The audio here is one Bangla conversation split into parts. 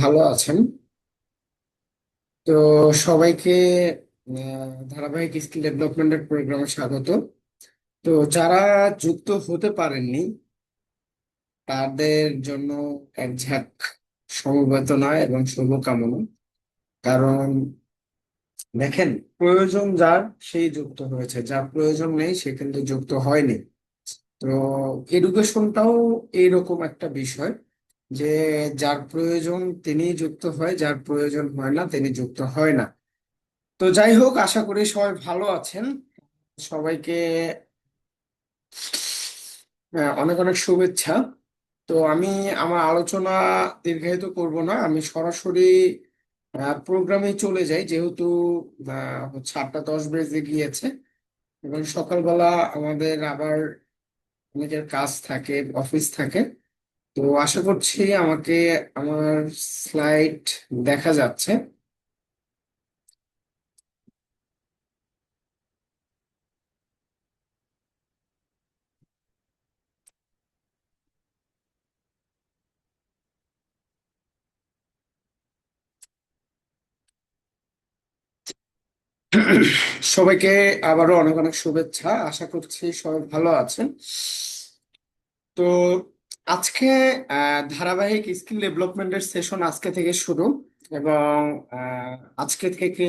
ভালো আছেন। তো সবাইকে ধারাবাহিক স্কিল ডেভেলপমেন্টের প্রোগ্রামে স্বাগত। তো যারা যুক্ত হতে পারেননি তাদের জন্য এক ঝাঁক সমবেদনা এবং শুভকামনা। কারণ দেখেন, প্রয়োজন যার সেই যুক্ত হয়েছে, যার প্রয়োজন নেই সে কিন্তু যুক্ত হয়নি। তো এডুকেশনটাও এইরকম একটা বিষয় যে যার প্রয়োজন তিনি যুক্ত হয়, যার প্রয়োজন হয় না তিনি যুক্ত হয় না। তো যাই হোক, আশা করি সবাই ভালো আছেন। সবাইকে অনেক অনেক শুভেচ্ছা। তো আমি আমার আলোচনা দীর্ঘায়িত করব না, আমি সরাসরি প্রোগ্রামে চলে যাই, যেহেতু হচ্ছে 8টা 10 বেজে গিয়েছে এবং সকালবেলা আমাদের আবার অনেকের কাজ থাকে, অফিস থাকে। তো আশা করছি আমাকে আমার স্লাইড দেখা যাচ্ছে। সবাইকে আবারও অনেক অনেক শুভেচ্ছা, আশা করছি সবাই ভালো আছেন। তো আজকে ধারাবাহিক স্কিল ডেভেলপমেন্টের সেশন আজকে থেকে শুরু। এবং আজকে থেকে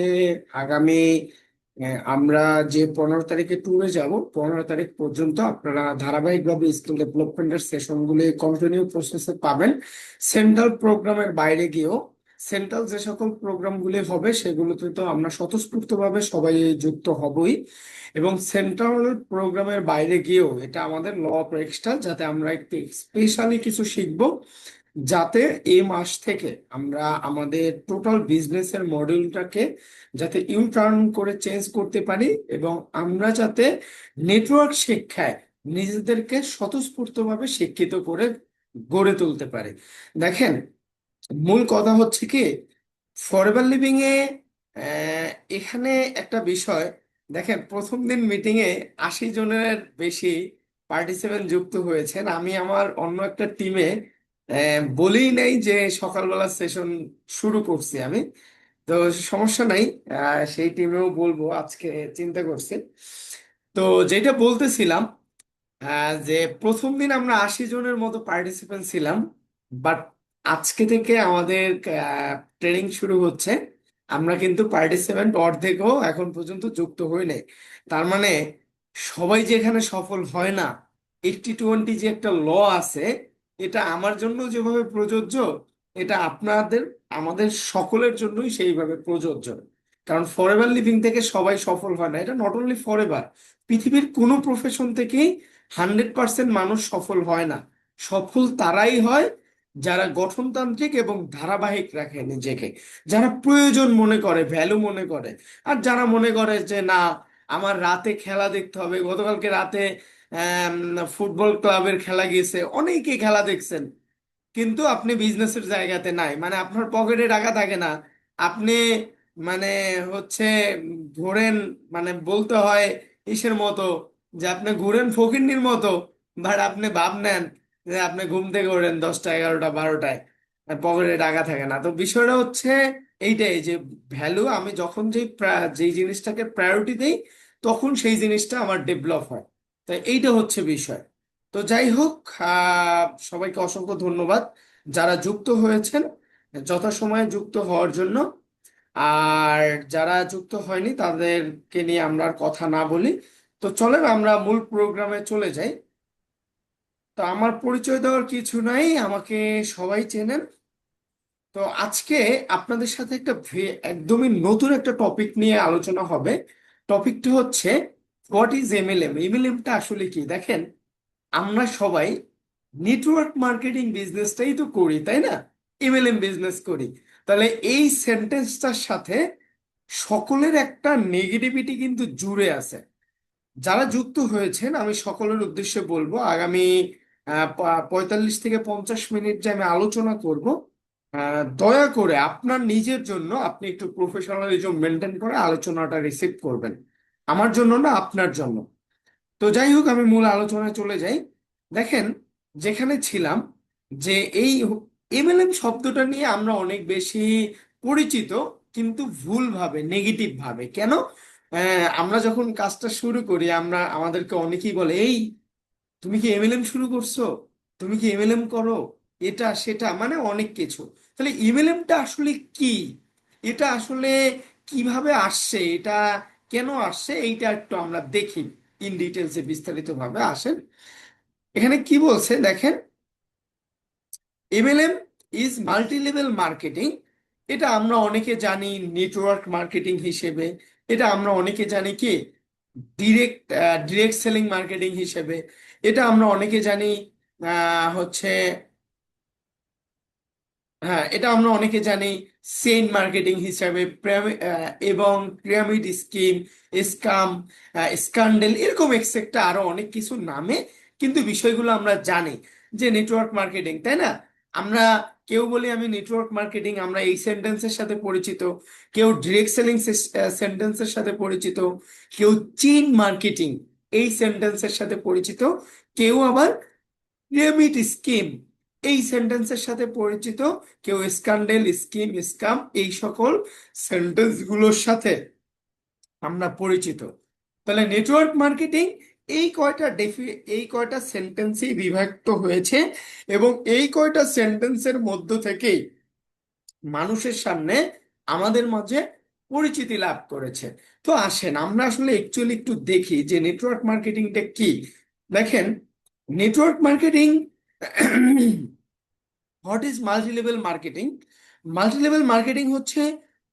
আগামী আমরা যে 15 তারিখে ট্যুরে যাব, 15 তারিখ পর্যন্ত আপনারা ধারাবাহিকভাবে স্কিল ডেভেলপমেন্টের সেশনগুলি কন্টিনিউ প্রসেসে পাবেন। সেন্ট্রাল প্রোগ্রামের বাইরে গিয়েও সেন্ট্রাল যে সকল প্রোগ্রামগুলি হবে সেগুলোতে তো আমরা স্বতঃস্ফূর্তভাবে সবাই যুক্ত হবই। এবং সেন্ট্রাল প্রোগ্রামের বাইরে গিয়েও এটা আমাদের ল অফ এক্সট্রা, যাতে আমরা একটু স্পেশালি কিছু শিখব, যাতে এই মাস থেকে আমরা আমাদের টোটাল বিজনেসের মডিউলটাকে যাতে ইউ টার্ন করে চেঞ্জ করতে পারি, এবং আমরা যাতে নেটওয়ার্ক শিক্ষায় নিজেদেরকে স্বতঃস্ফূর্তভাবে শিক্ষিত করে গড়ে তুলতে পারি। দেখেন, মূল কথা হচ্ছে কি, ফরএভার লিভিং এ আহ, এখানে একটা বিষয়। দেখেন, প্রথম দিন মিটিং এ 80 জনের বেশি পার্টিসিপেন্ট যুক্ত হয়েছেন। আমি আমার অন্য একটা টিমে বলেই নাই যে সকালবেলা সেশন শুরু করছি আমি। তো সমস্যা নাই, সেই টিমেও বলবো আজকে, চিন্তা করছি। তো যেটা বলতেছিলাম, যে প্রথম দিন আমরা 80 জনের মতো পার্টিসিপেন্ট ছিলাম, বাট আজকে থেকে আমাদের ট্রেনিং শুরু হচ্ছে। আমরা কিন্তু পার্টিসিপেন্ট অর্ধেকও এখন পর্যন্ত যুক্ত হই নাই। তার মানে সবাই যে এখানে সফল হয় না। 80-20 যে একটা ল আছে, এটা আমার জন্য যেভাবে প্রযোজ্য, এটা আপনাদের আমাদের সকলের জন্যই সেইভাবে প্রযোজ্য। কারণ ফরএভার লিভিং থেকে সবাই সফল হয় না, এটা নট অনলি ফরএভার, পৃথিবীর কোনো প্রফেশন থেকেই 100% মানুষ সফল হয় না। সফল তারাই হয় যারা গঠনতান্ত্রিক এবং ধারাবাহিক রাখে নিজেকে, যারা প্রয়োজন মনে করে, ভ্যালু মনে করে। আর যারা মনে করে যে না, আমার রাতে খেলা দেখতে হবে, গতকালকে রাতে আম, ফুটবল ক্লাবের খেলা গিয়েছে, অনেকে খেলা দেখছেন, কিন্তু আপনি বিজনেসের জায়গাতে নাই, মানে আপনার পকেটে টাকা থাকে না। আপনি মানে হচ্ছে ঘোরেন, মানে বলতে হয় ইসের মতো, যে আপনি ঘুরেন ফকিন্নির মতো, বাট আপনি ভাব নেন যে আপনি ঘুম থেকে ওঠেন 10টা 11টা 12টায়, আর পকেটে টাকা থাকে না। তো বিষয়টা হচ্ছে এইটাই যে ভ্যালু, আমি যখন যেই জিনিসটাকে প্রায়োরিটি দেই, তখন সেই জিনিসটা আমার ডেভেলপ হয়। তো এইটা হচ্ছে বিষয়। তো যাই হোক, সবাইকে অসংখ্য ধন্যবাদ যারা যুক্ত হয়েছেন, যথাসময়ে যুক্ত হওয়ার জন্য। আর যারা যুক্ত হয়নি তাদেরকে নিয়ে আমরা আর কথা না বলি। তো চলেন আমরা মূল প্রোগ্রামে চলে যাই। তো আমার পরিচয় দেওয়ার কিছু নাই, আমাকে সবাই চেনেন। তো আজকে আপনাদের সাথে একদমই নতুন একটা টপিক নিয়ে আলোচনা হবে। টপিকটা হচ্ছে হোয়াট ইজ এমএলএম। এমএলএমটা আসলে কি? দেখেন, আমরা সবাই নেটওয়ার্ক মার্কেটিং বিজনেসটাই তো করি, তাই না? এমএলএম বিজনেস করি। তাহলে এই সেন্টেন্সটার সাথে সকলের একটা নেগেটিভিটি কিন্তু জুড়ে আছে। যারা যুক্ত হয়েছেন আমি সকলের উদ্দেশ্যে বলবো, আগামী 45 থেকে 50 মিনিট যে আমি আলোচনা করব, দয়া করে আপনার নিজের জন্য আপনি একটু প্রফেশনালিজম মেনটেন করে আলোচনাটা রিসিভ করবেন। আমার জন্য না, আপনার জন্য। তো যাই হোক, আমি মূল আলোচনায় চলে যাই। দেখেন, যেখানে ছিলাম, যে এই এমএলএম শব্দটা নিয়ে আমরা অনেক বেশি পরিচিত, কিন্তু ভুল ভাবে, নেগেটিভ ভাবে। কেন? আমরা যখন কাজটা শুরু করি, আমাদেরকে অনেকেই বলে, এই তুমি কি এমএলএম শুরু করছো, তুমি কি এমএলএম করো, এটা সেটা, মানে অনেক কিছু। তাহলে এমএলএমটা আসলে কি, এটা আসলে কিভাবে আসছে, এটা কেন আসছে, এইটা একটু আমরা দেখি ইন ডিটেলসে, বিস্তারিত ভাবে। আসেন, এখানে কি বলছে দেখেন, MLM is multi level marketing. এটা আমরা অনেকে জানি নেটওয়ার্ক মার্কেটিং হিসেবে, এটা আমরা অনেকে জানি কি ডিরেক্ট ডিরেক্ট সেলিং মার্কেটিং হিসেবে, এটা আমরা অনেকে জানি হচ্ছে, হ্যাঁ, এটা আমরা অনেকে জানি চেইন মার্কেটিং হিসাবে, এবং পিরামিড স্কিম, স্কাম, স্ক্যান্ডেল, এরকম এক্সেট্রা আরো অনেক কিছু নামে। কিন্তু বিষয়গুলো আমরা জানি যে নেটওয়ার্ক মার্কেটিং, তাই না? আমরা কেউ বলি আমি নেটওয়ার্ক মার্কেটিং, আমরা এই সেন্টেন্সের সাথে পরিচিত। কেউ ডিরেক্ট সেলিং সেন্টেন্সের সাথে পরিচিত। কেউ চেইন মার্কেটিং এই সেন্টেন্সের সাথে পরিচিত। কেউ আবার পিরামিড স্কিম এই সেন্টেন্সের সাথে পরিচিত। কেউ স্ক্যান্ডেল, স্কিম, স্কাম, এই সকল সেন্টেন্স গুলোর সাথে আমরা পরিচিত। তাহলে নেটওয়ার্ক মার্কেটিং এই কয়টা সেন্টেন্সেই বিভক্ত হয়েছে, এবং এই কয়টা সেন্টেন্সের মধ্য থেকেই মানুষের সামনে, আমাদের মাঝে পরিচিতি লাভ করেছে। তো আসেন আমরা আসলে অ্যাকচুয়ালি একটু দেখি যে নেটওয়ার্ক মার্কেটিংটা কি। দেখেন, network marketing, what is multi level marketing? Multi level marketing হচ্ছে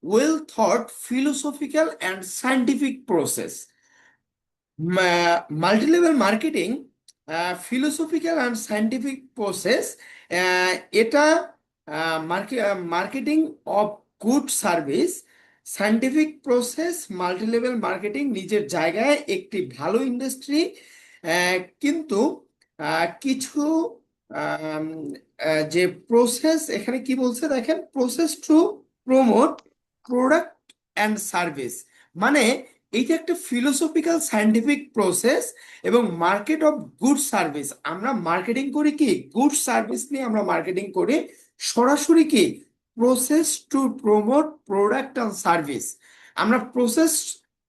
well thought, philosophical and scientific process. Multilevel marketing, philosophical and scientific process, এটা marketing of good service. Scientific process, multilevel marketing নিজের জায়গায় একটি ভালো ইন্ডাস্ট্রি, কিন্তু কিছু আম, যে প্রসেস এখানে কি বলছে দেখেন, process to promote product and service, মানে এইটা একটা ফিলোসফিক্যাল সায়েন্টিফিক প্রসেস। এবং মার্কেট অফ গুড সার্ভিস, আমরা মার্কেটিং করি কি গুড সার্ভিস নিয়ে আমরা মার্কেটিং করি। সরাসরি কি process to promote product and service, আমরা প্রসেস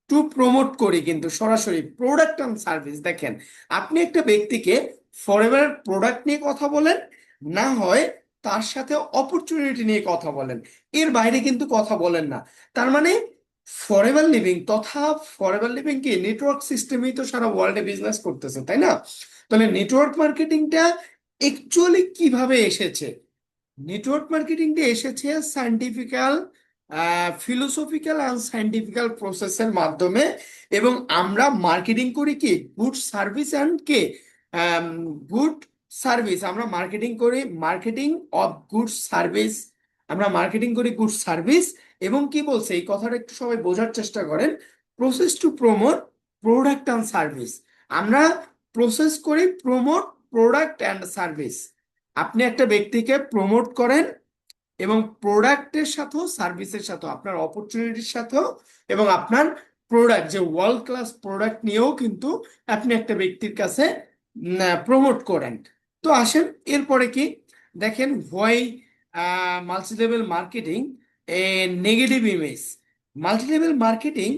টু প্রমোট করি, কিন্তু সরাসরি প্রোডাক্ট অ্যান্ড সার্ভিস। দেখেন, আপনি একটা ব্যক্তিকে ফরএভার প্রোডাক্ট নিয়ে কথা বলেন, না হয় তার সাথে অপরচুনিটি নিয়ে কথা বলেন, এর বাইরে কিন্তু কথা বলেন না। তার মানে ফরএভার লিভিং তথা ফরএভার লিভিং কি নেটওয়ার্ক সিস্টেমেই তো সারা ওয়ার্ল্ডে বিজনেস করতেছে, তাই না? তাহলে নেটওয়ার্ক মার্কেটিংটা অ্যাকচুয়ালি কিভাবে এসেছে? নেটওয়ার্ক মার্কেটিংটা এসেছে সায়েন্টিফিক্যাল, ফিলোসফিক্যাল অ্যান্ড সায়েন্টিফিক্যাল প্রসেসের মাধ্যমে। এবং আমরা মার্কেটিং করি কি good service and K good service, আমরা মার্কেটিং করি মার্কেটিং অফ গুড সার্ভিস, আমরা মার্কেটিং করি গুড সার্ভিস। এবং কি বলছে এই কথাটা একটু সবাই বোঝার চেষ্টা করেন, process to promote product and service, আমরা প্রসেস করি প্রমোট প্রোডাক্ট অ্যান্ড সার্ভিস। আপনি একটা ব্যক্তিকে প্রমোট করেন, এবং প্রোডাক্টের সাথেও সার্ভিসের সাথেও, আপনার অপরচুনিটির সাথেও, এবং আপনার প্রোডাক্ট যে ওয়ার্ল্ড ক্লাস প্রোডাক্ট নিয়েও কিন্তু আপনি একটা ব্যক্তির কাছে প্রমোট করেন। তো আসেন এরপরে কি দেখেন, why multi level marketing A negative image. Multi level marketing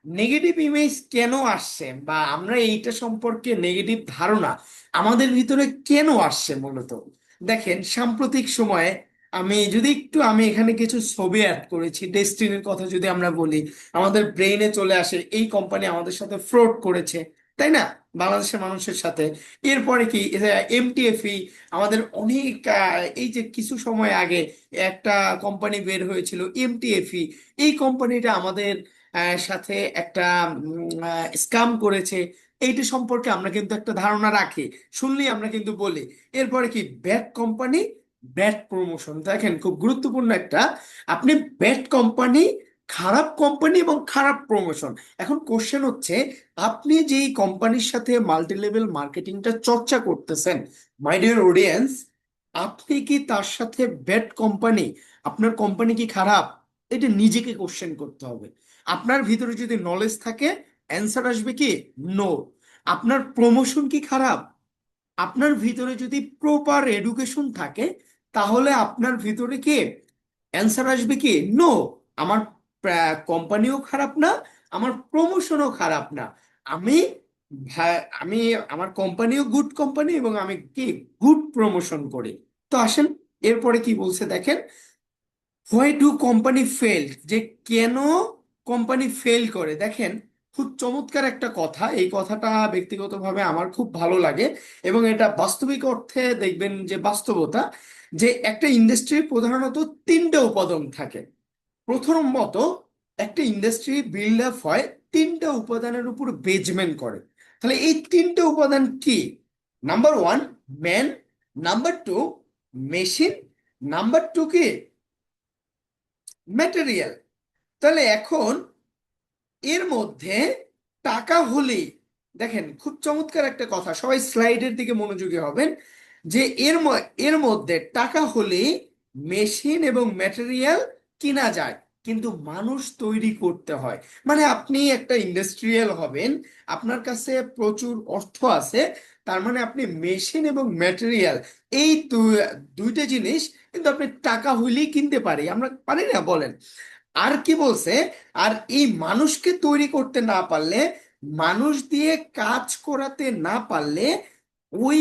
negative image কেন আসছে, বা আমরা এইটা সম্পর্কে নেগেটিভ ধারণা আমাদের ভিতরে কেন আসছে মূলত। দেখেন, সাম্প্রতিক সময়ে আমি এখানে কিছু ছবি অ্যাড করেছি, ডেস্টিনির কথা যদি আমরা বলি, আমাদের ব্রেইনে চলে আসে এই কোম্পানি আমাদের সাথে ফ্রড করেছে, তাই না? বাংলাদেশের মানুষের সাথে। এরপরে কি এমটিএফই, আমাদের অনেক এই যে কিছু সময় আগে একটা কোম্পানি বের হয়েছিল এমটিএফই, এই কোম্পানিটা আমাদের সাথে একটা স্ক্যাম করেছে। এইটা সম্পর্কে আমরা কিন্তু একটা ধারণা রাখি, শুনলেই আমরা কিন্তু বলি। এরপরে কি ব্যাড কোম্পানি, ব্যাড প্রমোশন। দেখেন, খুব গুরুত্বপূর্ণ একটা, আপনি ব্যাড কোম্পানি, খারাপ কোম্পানি এবং খারাপ প্রমোশন। এখন কোশ্চেন হচ্ছে, আপনি যেই কোম্পানির সাথে মাল্টি লেভেল মার্কেটিংটা চর্চা করতেছেন, মাই ডিয়ার অডিয়েন্স, আপনি কি তার সাথে ব্যাড কোম্পানি, আপনার কোম্পানি কি খারাপ? এটা নিজেকে কোশ্চেন করতে হবে। আপনার ভিতরে যদি নলেজ থাকে, অ্যান্সার আসবে কি নো। আপনার প্রমোশন কি খারাপ? আপনার ভিতরে যদি প্রপার এডুকেশন থাকে, তাহলে আপনার ভিতরে কি অ্যান্সার আসবে কি নো, আমার কোম্পানিও খারাপ না, আমার প্রমোশনও খারাপ না, আমি আমি আমার কোম্পানিও গুড কোম্পানি এবং আমি কি গুড প্রমোশন করি। তো আসেন এরপরে কি বলছে দেখেন, হোয়াই ডু কোম্পানি ফেল, যে কেন কোম্পানি ফেল করে। দেখেন খুব চমৎকার একটা কথা, এই কথাটা ব্যক্তিগতভাবে আমার খুব ভালো লাগে এবং এটা বাস্তবিক অর্থে দেখবেন যে বাস্তবতা, যে একটা ইন্ডাস্ট্রি প্রধানত তিনটে উপাদান থাকে। প্রথমত একটা ইন্ডাস্ট্রি বিল্ড আপ হয় তিনটা উপাদানের উপর বেজমেন্ট করে। তাহলে এই তিনটে উপাদান কি? Number one man, number two machine, number two কি ম্যাটেরিয়াল। তাহলে এখন এর মধ্যে টাকা হলেই, দেখেন খুব চমৎকার একটা কথা, সবাই স্লাইডের দিকে মনোযোগী হবেন, যে এর মধ্যে টাকা হলেই মেশিন এবং ম্যাটেরিয়াল কিনা যায়, কিন্তু মানুষ তৈরি করতে হয়। মানে আপনি একটা ইন্ডাস্ট্রিয়াল হবেন, আপনার কাছে প্রচুর অর্থ আছে, তার মানে আপনি মেশিন এবং ম্যাটেরিয়াল এই দুইটা জিনিস কিন্তু আপনি টাকা হইলেই কিনতে পারি, আমরা পারি না বলেন? আর কি বলছে, আর এই মানুষকে তৈরি করতে না পারলে, মানুষ দিয়ে কাজ করাতে না পারলে ওই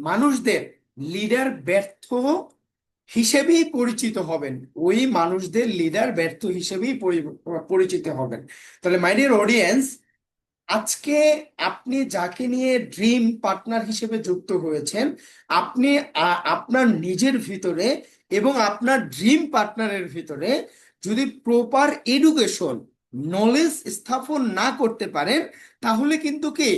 মানুষদের লিডার ব্যর্থ হিসেবেই পরিচিত হবেন, ওই মানুষদের লিডার ব্যর্থ হিসেবেই পরিচিত হবেন। তাহলে মাই ডিয়ার অডিয়েন্স, আজকে আপনি যাকে নিয়ে ড্রিম পার্টনার হিসেবে যুক্ত হয়েছেন, আপনি আপনার নিজের ভিতরে এবং আপনার ড্রিম পার্টনারের ভিতরে যদি প্রপার এডুকেশন নলেজ স্থাপন না করতে পারেন, তাহলে কিন্তু কি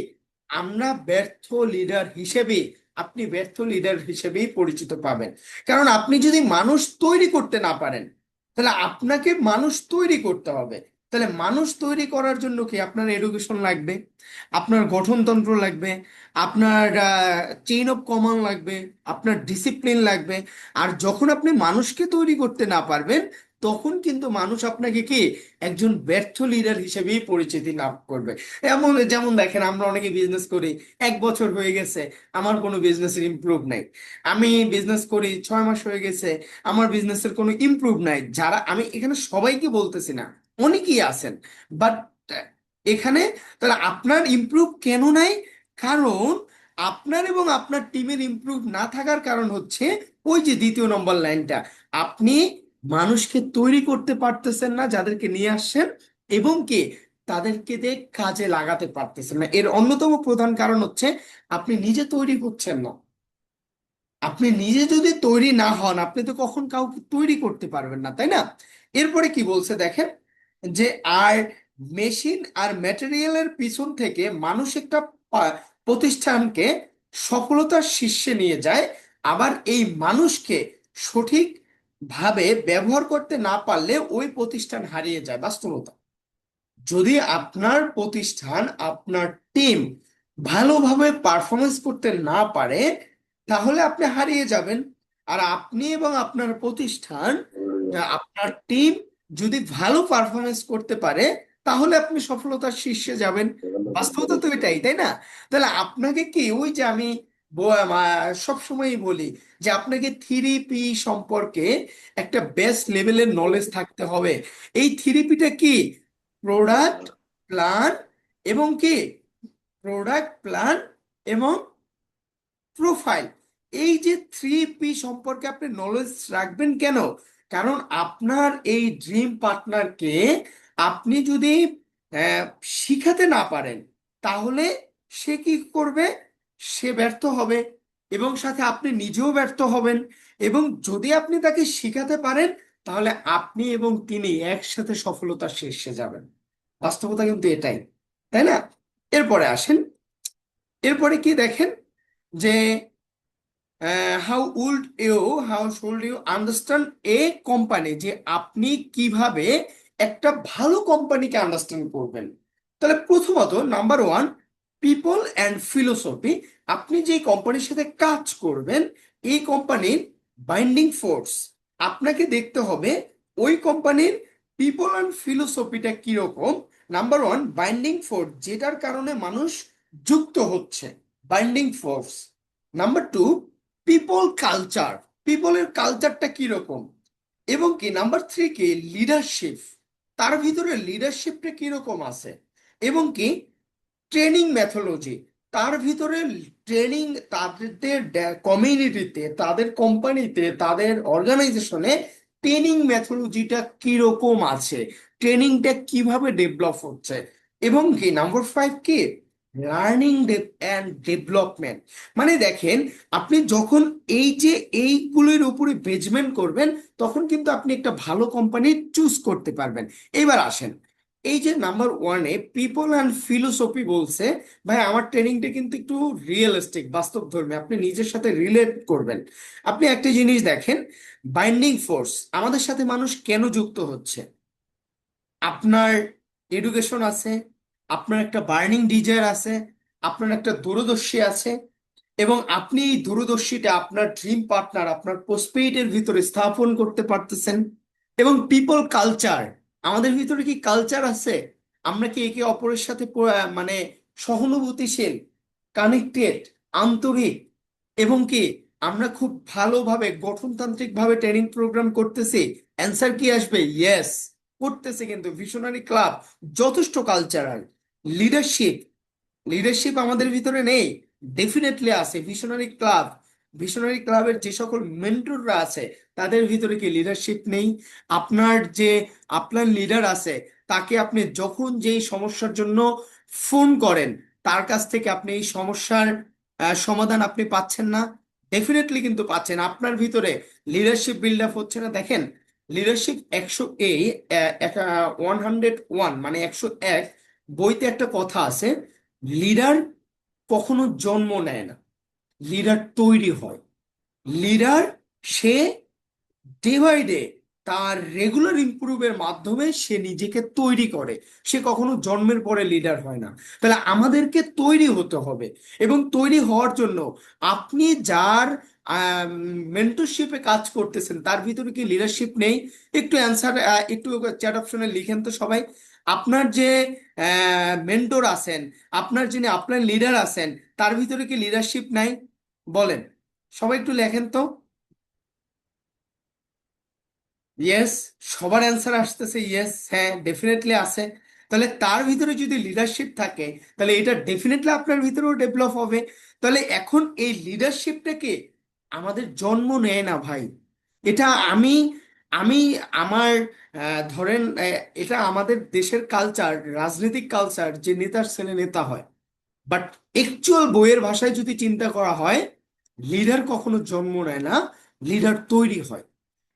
আমরা ব্যর্থ লিডার হিসেবে, আপনি ব্যর্থ লিডার হিসেবেই পরিচিত পাবেন। কারণ আপনি যদি মানুষ তৈরি করতে না পারেন, তাহলে আপনাকে মানুষ তৈরি করতে হবে। তাহলে মানুষ তৈরি করার জন্য কি আপনার এডুকেশন লাগবে, আপনার গঠনতন্ত্র লাগবে, আপনার চেইন অফ কমান্ড লাগবে, আপনার ডিসিপ্লিন লাগবে। আর যখন আপনি মানুষকে তৈরি করতে না পারবেন, তখন কিন্তু মানুষ আপনাকে কি একজন ব্যর্থ লিডার হিসেবেই পরিচিতি লাভ করবে। এমন যেমন দেখেন আমরা অনেকে বিজনেস করি, 1 বছর হয়ে গেছে, আমার কোনো বিজনেসের ইমপ্রুভ নাই। আমি বিজনেস করি 6 মাস হয়ে গেছে, আমার বিজনেসের কোনো ইমপ্রুভ নাই। যারা, আমি এখানে সবাইকে বলতেছি না, অনেকেই আছেন, বাট এখানে তাহলে আপনার ইমপ্রুভ কেন নাই? কারণ আপনার এবং আপনার টিমের ইমপ্রুভ না থাকার কারণ হচ্ছে ওই যে দ্বিতীয় নম্বর লাইনটা, আপনি মানুষকে তৈরি করতে পারতেছেন না যাদেরকে নিয়ে আসছেন, এবং কি তাদেরকে দিয়ে কাজে লাগাতে পারতেছেন না। এর অন্যতম প্রধান কারণ হচ্ছে আপনি নিজে তৈরি হচ্ছেন না। আপনি নিজে যদি তৈরি না হন, আপনি তো কখন কাউকে তৈরি করতে পারবেন না, তাই না? এরপরে কি বলছে দেখেন, যে আর মেশিন আর ম্যাটেরিয়ালের পিছন থেকে মানুষ একটা প্রতিষ্ঠানকে সফলতার শীর্ষে নিয়ে যায়। আবার এই মানুষকে সঠিক ভাবে ব্যবহার করতে না পারলে ওই প্রতিষ্ঠান হারিয়ে যায়। বাস্তবতা, যদি আপনার প্রতিষ্ঠান, আপনার টিম ভালোভাবে পারফরমেন্স করতে না পারে, তাহলে আপনি হারিয়ে যাবেন। আর আপনি এবং আপনার প্রতিষ্ঠান, আপনার টিম যদি ভালো পারফরমেন্স করতে পারে, তাহলে আপনি সফলতার শীর্ষে যাবেন। বাস্তবতা তো এটাই, তাই না? তাহলে আপনাকে কি, ওই যে আমি সব সময়ই বলি যে আপনাকে 3P সম্পর্কে একটা বেস্ট লেভেলের নলেজ থাকতে হবে। এই 3Pটা কি? প্রোডাক্ট, প্ল্যান এবং কি প্রোডাক্ট, প্ল্যান এবং প্রোফাইল। এই যে 3P সম্পর্কে আপনি নলেজ রাখবেন কেন? কারণ আপনার এই ড্রিম পার্টনারকে আপনি যদি আহ, শিখাতে না পারেন, তাহলে সে কি করবে? সে ব্যর্থ হবে এবং সাথে আপনি নিজেও ব্যর্থ হবেন। এবং যদি আপনি তাকে শিখাতে পারেন, তাহলে আপনি এবং তিনি একসাথে সফলতার শীর্ষে যাবেন। বাস্তবতা কিন্তু এটাই, তাই না? এরপরে আসেন, এরপরে কি দেখেন, যে how would you how should you understand a company, যে আপনি কিভাবে একটা ভালো কোম্পানিকে আন্ডারস্ট্যান্ড করবেন। তাহলে প্রথমত number one, people and philosophy. আপনি যে কোম্পানির সাথে কাজ করবেন, এই কোম্পানির বাইন্ডিং ফোর্স আপনাকে দেখতে হবে, ওই কোম্পানির পিপল অ্যান্ড ফিলোসফিটা কিরকম। নাম্বার ওয়ান বাইন্ডিং ফোর্স, যেটার কারণে মানুষ যুক্ত হচ্ছে, binding force. Number two people culture, পিপলের কালচারটা কিরকম, এবং কি নাম্বার 3 কি লিডারশিপ, তার ভিতরে লিডারশিপটা কিরকম আছে, এবং কি ট্রেনিং মেথোলজি, তার ভিতরে ট্রেনিং তাদের কমিউনিটিতে, তাদের কোম্পানিতে, তাদের অর্গানাইজেশনে ট্রেনিং মেথোলজিটা কিরকম আছে, ট্রেনিংটা কিভাবে ডেভেলপ হচ্ছে, এবং কি নাম্বার 5 কি লার্নিং অ্যান্ড ডেভেলপমেন্ট। মানে দেখেন, আপনি যখন এই যে এইগুলোর উপরে বেজমেন্ট করবেন, তখন কিন্তু আপনি একটা ভালো কোম্পানি চুজ করতে পারবেন। এবার আসেন, এই যে নাম্বার 1-এ পিপল অ্যান্ড ফিলোসফি বলছে, ভাই আমার ট্রেনিংটা কিন্তু একটু রিয়েলিস্টিক, বাস্তবধর্মী, আপনি নিজের সাথে রিলেট করবেন। আপনি একটা জিনিস দেখেন, বাইন্ডিং ফোর্স, আমাদের সাথে মানুষ কেন যুক্ত হচ্ছে, আপনার এডুকেশন আছে, আপনার একটা বার্নিং ডিজায়ার আছে, আপনার একটা দূরদর্শী আছে, এবং আপনি এই দূরদর্শীটা আপনার ড্রিম পার্টনার, আপনার পোস্টপেইডের ভিতরে স্থাপন করতে পারতেছেন। এবং পিপল কালচার, আমাদের ভিতরে কি কালচার আছে, আমরা কি একে অপরের সাথে মানে সহানুভূতিশীল, কানেক্টেড, আন্তরিক, এবং কি আমরা খুব ভালোভাবে গঠনতান্ত্রিক ভাবে ট্রেনিং প্রোগ্রাম করতেছি। অ্যান্সার কি আসবে? ইয়েস, করতেছে। কিন্তু ভিশনারি ক্লাব যথেষ্ট কালচারাল। লিডারশিপ, লিডারশিপ আমাদের ভিতরে নেই, ডেফিনেটলি আছে। ভিশনারি ক্লাব, ভিশনারি ক্লাবের যে সকল মেন্টররা আছে, তাদের ভিতরে কি লিডারশিপ নেই? আপনার যে আপনার লিডার আছে, তাকে আপনি যখন যেই সমস্যার জন্য ফোন করেন, তার কাছ থেকে আপনি এই সমস্যার সমাধান আপনি পাচ্ছেন না? ডেফিনেটলি কিন্তু পাচ্ছেন। আপনার ভিতরে লিডারশিপ বিল্ড আপ হচ্ছে না। দেখেন, লিডারশিপ 101 মানে 101 বইতে একটা কথা আছে, লিডার কখনো জন্ম নেয় না, লিডার তৈরি হয়। লিডার সে ডে বাই ডে তার রেগুলার ইমপ্রুভের মাধ্যমে সে নিজেকে তৈরি করে, সে কখনো জন্মের পরে লিডার হয় না। তাহলে আমাদেরকে তৈরি হতে হবে, এবং তৈরি হওয়ার জন্য আপনি যার মেন্টরশিপে কাজ করতেছেন, তার ভিতরে কি লিডারশিপ নেই? একটু অ্যান্সার, একটু চ্যাট অপশনে লিখেন তো সবাই। আপনার যে মেন্টর আছেন, আপনার যিনি আপনার লিডার আছেন, তার ভিতরে কি লিডারশিপ নাই? বলেন, সবাই একটু লেখেন তো। ইয়েস, সবার অ্যান্সার আসতেছে ইয়েস, হ্যাঁ ডেফিনেটলি আছে। তাহলে তার ভিতরে যদি লিডারশিপ থাকে, তাহলে এটা ডেফিনেটলি আপনার ভিতরেও ডেভেলপ হবে। তাহলে এখন এই লিডারশিপটাকে আমাদের জন্ম নেয় না ভাই, এটা আমি আমি আমার ধরেন এটা আমাদের দেশের কালচার, রাজনৈতিক কালচার, যে নেতার ছেলে নেতা হয়। বাট অ্যাকচুয়াল বইয়ের ভাষায় যদি চিন্তা করা হয়, লিডার কখনো জন্ম নেয় না, লিডার তৈরি হয়।